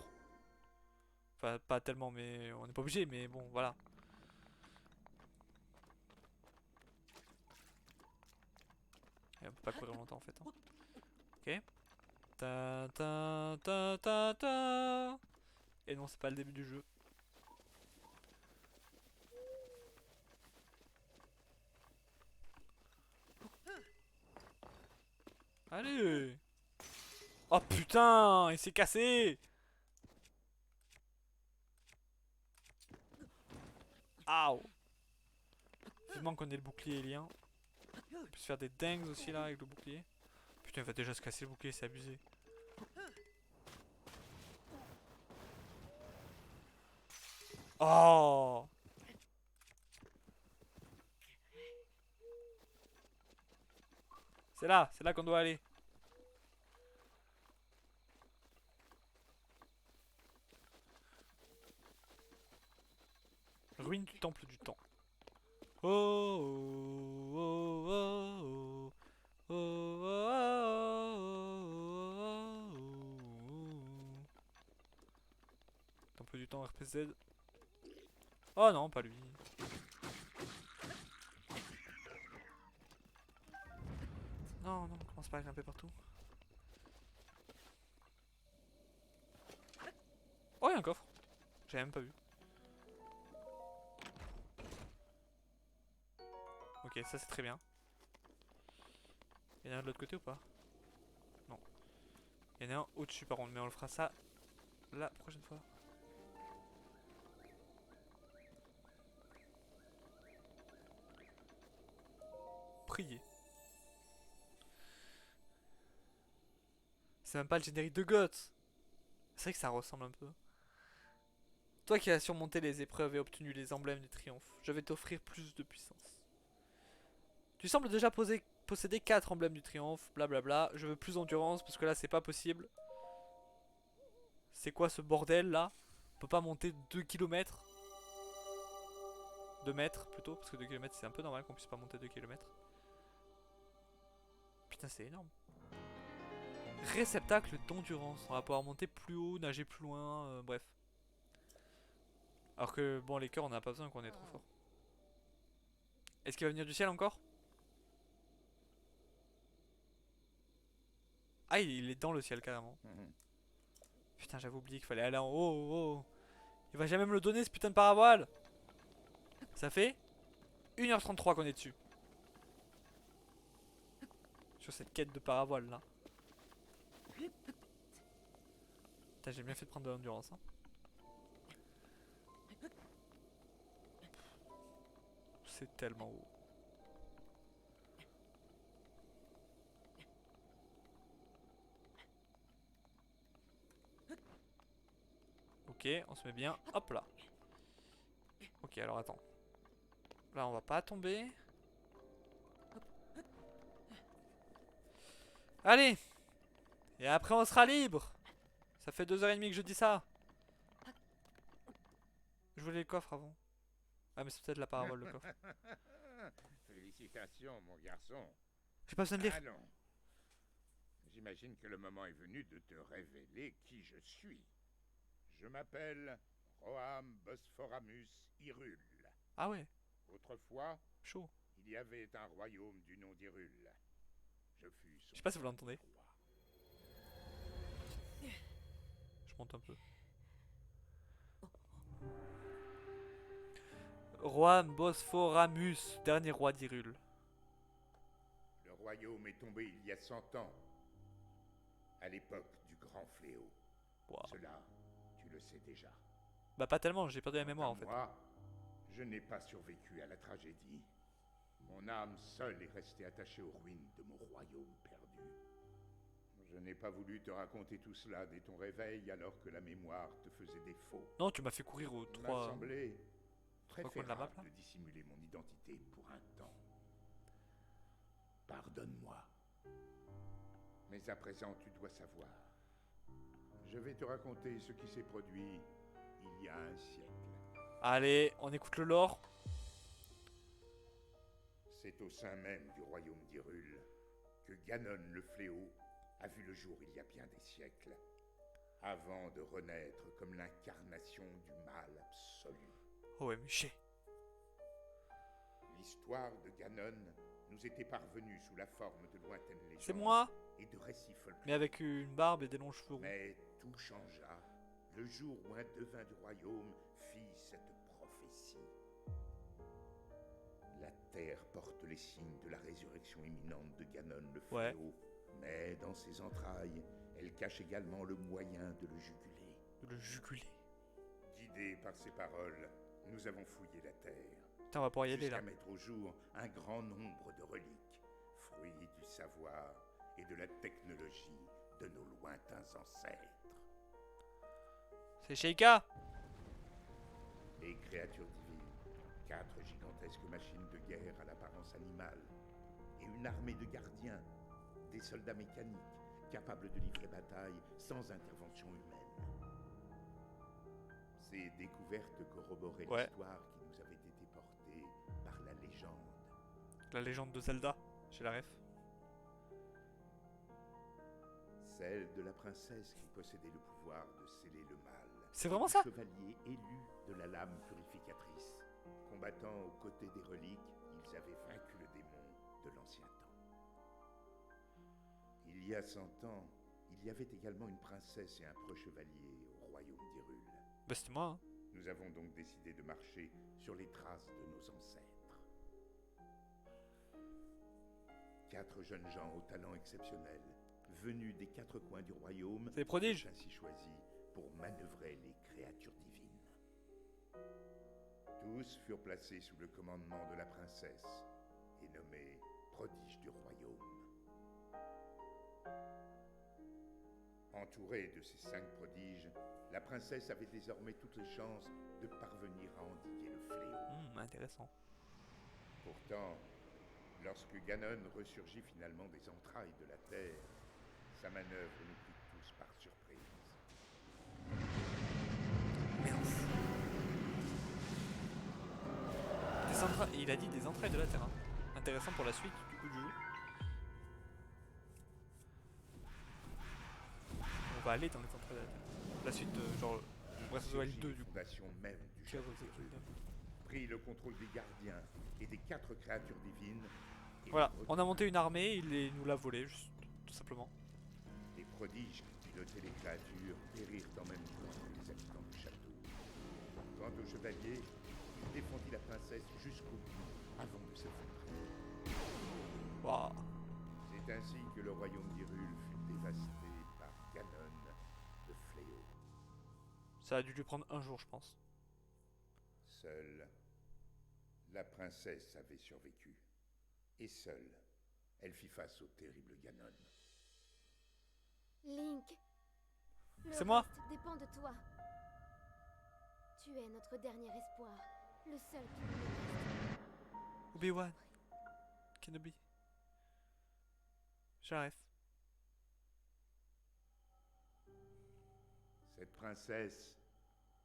Enfin pas tellement mais on n'est pas obligé mais bon voilà. Et on peut pas courir longtemps en fait. Hein. Ok. Ta ta ta ta ta. Et non c'est pas le début du jeu. Allez. Oh putain, il s'est cassé. Aouh. Vivement qu'on ait le bouclier lien. On peut se faire des dingues aussi là avec le bouclier. Putain il va déjà se casser le bouclier, c'est abusé. Oh. C'est là qu'on doit aller. Ruine du temple du temps. Oh oh oh oh oh oh oh. Temple du temps RPZ. Oh non, pas lui. Non, non, commence pas à grimper partout. Oh, il y a un coffre. J'avais même pas vu. Ok, ça c'est très bien. Il y en a un de l'autre côté ou pas? Non. Il y en a un au-dessus par contre, mais on le fera ça la prochaine fois. Prier. C'est même pas le générique de Goth. C'est vrai que ça ressemble un peu. Toi qui as surmonté les épreuves et obtenu les emblèmes du triomphe, je vais t'offrir plus de puissance. Tu sembles déjà posséder 4 emblèmes du triomphe, blablabla. Je veux plus d'endurance parce que là c'est pas possible. C'est quoi ce bordel là? On peut pas monter 2 km. 2 mètres plutôt, parce que 2 km c'est un peu normal qu'on puisse pas monter 2 km. Putain c'est énorme. Réceptacle d'endurance. On va pouvoir monter plus haut, nager plus loin, bref. Alors que bon les cœurs on en a pas besoin qu'on est trop fort. Est-ce qu'il va venir du ciel encore? Ah il est dans le ciel carrément. Putain j'avais oublié qu'il fallait aller en haut, oh. Il va jamais me le donner ce putain de paravoile. Ça fait 1h33 qu'on est dessus. Sur cette quête de paravoile là. Putain j'ai bien fait de prendre de l'endurance hein. C'est tellement haut. Ok, on se met bien. Hop là. Ok, alors attends. Là, on va pas tomber. Allez! Et après on sera libre. Ça fait 2h30 que je dis ça. Je voulais le coffre avant. Ah mais c'est peut-être la parabole le coffre. Félicitations, mon garçon. J'ai pas besoin de lire. Allons. J'imagine que le moment est venu de te révéler qui je suis. Je m'appelle Roham Bosphoramus Hyrule. Ah ouais, Autrefois, chaud. il y avait un royaume du nom d'Hyrule. Je fus son Je sais pas si vous l'entendez. roi. Je monte un peu. Roi Bosphoramus, dernier roi d'Hyrule. Le royaume est tombé il y a 100 ans, à l'époque du grand fléau. Wow. Cela, tu le sais déjà. Bah pas tellement, j'ai perdu la mémoire en fait. Moi, je n'ai pas survécu à la tragédie. Mon âme seule est restée attachée aux ruines de mon royaume perdu. Je n'ai pas voulu te raconter tout cela dès ton réveil alors que la mémoire te faisait défaut. Non, tu m'as fait courir aux Il m'a 3... semblé trois coins de la map, préférable là. de dissimuler mon identité pour un temps. Pardonne-moi. Mais à présent, tu dois savoir. Je vais te raconter ce qui s'est produit il y a un siècle. Allez, on écoute le lore. C'est au sein même du royaume d'Hyrule que Ganon le fléau a vu le jour il y a bien des siècles, avant de renaître comme l'incarnation du mal absolu. OMG. L'histoire de Ganon nous était parvenue sous la forme de lointaines légendes C'est moi, et de récits folkloriques. mais avec une barbe et des longs cheveux roux. Mais tout changea le jour où un devin du royaume fit cette prophétie. La terre porte les signes de la résurrection imminente de Ganon le Ouais. fléau, mais dans ses entrailles, elle cache également le moyen de le juguler. De le juguler. Guidés par ces paroles, nous avons fouillé la terre, Putain, on va pouvoir y aller là. jusqu'à mettre au jour un grand nombre de reliques, fruits du savoir et de la technologie de nos lointains ancêtres. C'est Sheikah. Les créatures divines, 4 gigantesques machines de guerre à l'apparence animale, et une armée de gardiens, des soldats mécaniques, capables de livrer bataille sans intervention humaine. Ces découvertes corroboraient Ouais. l'histoire qui nous avait été portée par la légende. La légende de Zelda. J'ai la ref. Celle de la princesse qui possédait le pouvoir de sceller le mal. C'est vraiment Du ça? chevalier élu de la lame purificatrice. Combattant aux côtés des reliques, ils avaient vaincu le démon de l'ancien temps. Il y a 100 ans, il y avait également une princesse et un preux chevalier au royaume d'Hyrule. Bah c'était moi, hein. Nous avons donc décidé de marcher sur les traces de nos ancêtres. 4 jeunes gens au talent exceptionnel, venus des 4 coins du royaume, C'est des prodiges. furent ainsi choisis pour manœuvrer les créatures divines. Tous furent placés sous le commandement de la princesse et nommés prodiges du royaume. Entourée de ces 5 prodiges, la princesse avait désormais toutes les chances de parvenir à endiguer le fléau. Intéressant. Pourtant, lorsque Ganon ressurgit finalement des entrailles de la Terre, sa manœuvre nous prit tous par surprise. Il a dit des entrailles de la Terre. Hein. Intéressant pour la suite du coup du jeu. On va aller dans les entrailles de la Terre. La suite, genre Breath of the Wild 2 du coup. Fondation même du Tears château of the d'Hyrule Kingdom. prit le contrôle des gardiens et des 4 créatures divines. Et Voilà, les on a monté une armée, nous l'a volé, juste, tout simplement. Les prodiges qui pilotaient les créatures périrent en même temps que les habitants du château. Quant au chevalier, il défendit la princesse jusqu'au bout avant de s'effondrer. Waouh. C'est ainsi que le royaume d'Hyrule fut dévasté par Ganon, le fléau. Ça a dû lui prendre un jour, je pense. Seule, la princesse avait survécu. Et seule, elle fit face au terrible Ganon. Link, le C'est moi. reste dépend de toi. Tu es notre dernier espoir, le seul qui nous reste. Obi-Wan. Kenobi. J'ai la ref. Cette princesse,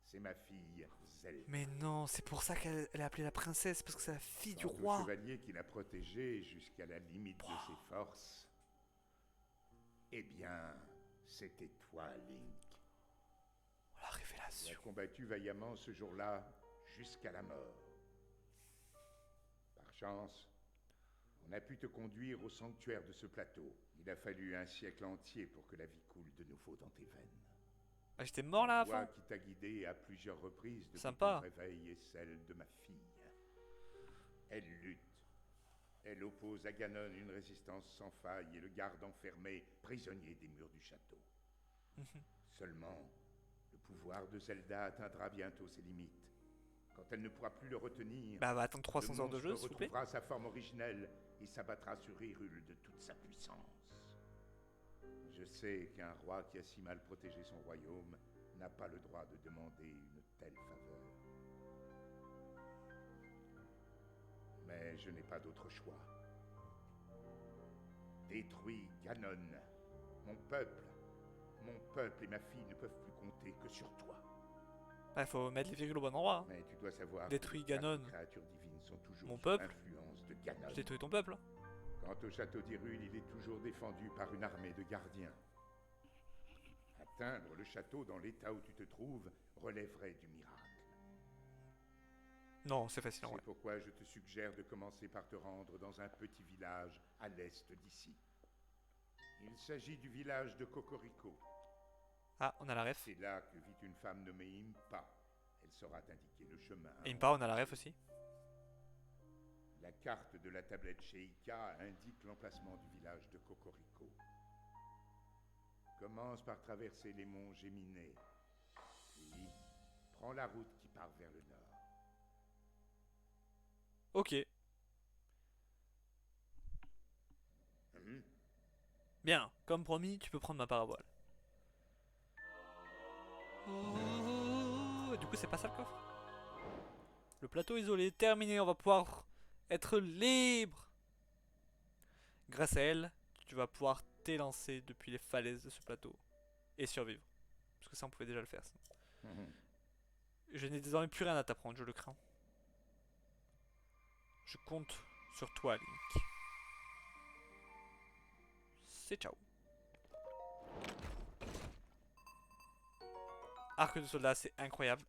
c'est ma fille, Zelda. Mais non, c'est pour ça qu'elle est appelée la princesse, parce que c'est la fille du Quant au roi. chevalier qui l'a protégée jusqu'à la limite de ses forces, eh bien, c'était toi, Link. Oh, la Tu as révélation. combattu vaillamment ce jour-là jusqu'à la mort. Par chance, on a pu te conduire au sanctuaire de ce plateau. Il a fallu un siècle entier pour que la vie coule de nouveau dans tes veines. Ah, j'étais mort là à la La voix fin. qui t'a guidé à plusieurs reprises depuis Sympa. ton réveil est celle de ma fille. Elle lutte. Elle oppose à Ganon une résistance sans faille et le garde enfermé, prisonnier des murs du château. Seulement, le pouvoir de Zelda atteindra bientôt ses limites. Quand elle ne pourra plus le retenir, Bah, va attendre le 300 heures de monstre jeu, s'il vous plaît. retrouvera sa forme originelle et s'abattra sur Hyrule de toute sa puissance. Je sais qu'un roi qui a si mal protégé son royaume n'a pas le droit de demander une telle faveur. Mais je n'ai pas d'autre choix. Détruis Ganon. Mon peuple et ma fille ne peuvent plus compter que sur toi. Ouais, faut mettre les virgules au bon endroit. Hein. Mais tu dois savoir Détruis que les quatre Ganon. créatures divines sont toujours Mon sous peuple. influence de Ganon. Je détruis ton peuple. Quant au château d'Hyrule, il est toujours défendu par une armée de gardiens. Atteindre le château dans l'état où tu te trouves relèverait du miracle. Non, c'est facile en C'est vrai. pourquoi je te suggère de commencer par te rendre dans un petit village à l'est d'ici. Il s'agit du village de Cocorico. Ah, on a la ref. C'est là que vit une femme nommée Impa. Elle saura t'indiquer le chemin. Et Impa, on a la ref aussi. La carte de la tablette chez Ika indique l'emplacement du village de Cocorico. Commence par traverser les monts Géminés. Puis, prends la route qui part vers le nord. Ok. Hum, Bien, comme promis, tu peux prendre ma parabole. Oh, du coup, c'est pas ça le coffre. Le plateau isolé terminé, on va pouvoir être libre. Grâce à elle, tu vas pouvoir t'élancer depuis les falaises de ce plateau et survivre. Parce que ça, on pouvait déjà le faire. Sinon. hum. Je n'ai désormais plus rien à t'apprendre, je le crains. Je compte sur toi, Link. C'est ciao. Arc de soldat, c'est incroyable.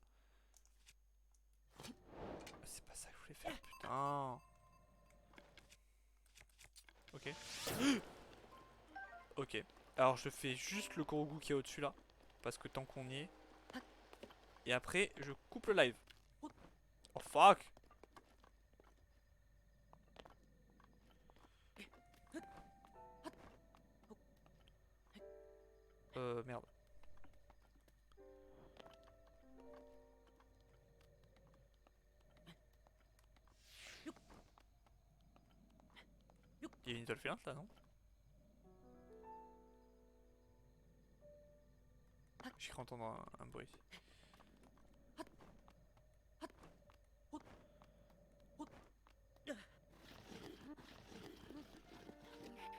C'est pas ça que je voulais faire, putain. Ok. Ok. Alors je fais juste le Korogu qui est au-dessus là. Parce que tant qu'on y est. Et après, je coupe le live. Oh fuck. Merde. Il y a une étoile filante là, non? J'ai cru entendre un bruit.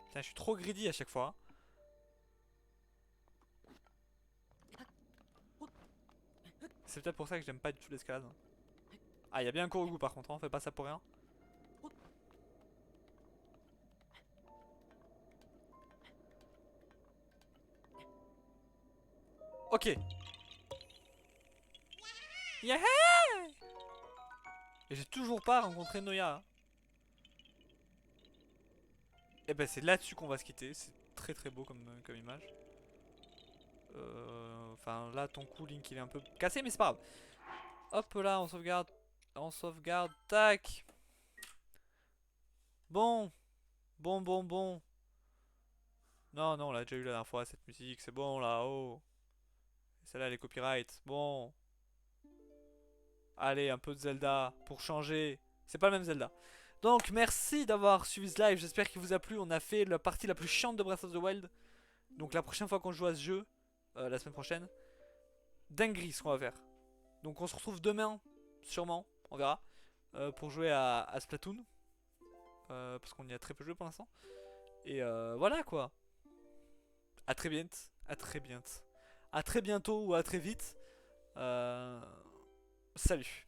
Putain, je suis trop greedy à chaque fois. C'est peut-être pour ça que j'aime pas du tout l'escalade. Ah, il y a bien un Korogu par contre, hein, on fait pas ça pour rien. Ok. Yeah. Et j'ai toujours pas rencontré Noya. Et ben c'est là-dessus qu'on va se quitter. C'est très très beau comme image. Enfin là ton cou Link il est un peu cassé mais c'est pas grave. Hop là on sauvegarde. On sauvegarde. Tac. Bon. Bon. Non non on l'a déjà eu la dernière fois cette musique. C'est bon là. Oh. Celle-là elle est copyright. Bon. Allez un peu de Zelda pour changer. C'est pas le même Zelda. Donc merci d'avoir suivi ce live. J'espère qu'il vous a plu. On a fait la partie la plus chiante de Breath of the Wild. Donc la prochaine fois qu'on joue à ce jeu, la semaine prochaine, dinguerie ce qu'on va faire. Donc on se retrouve demain, sûrement, on verra, pour jouer à Splatoon. Parce qu'on y a très peu joué pour l'instant. Et voilà quoi. A très bientôt. à très bientôt ou à très vite. Salut.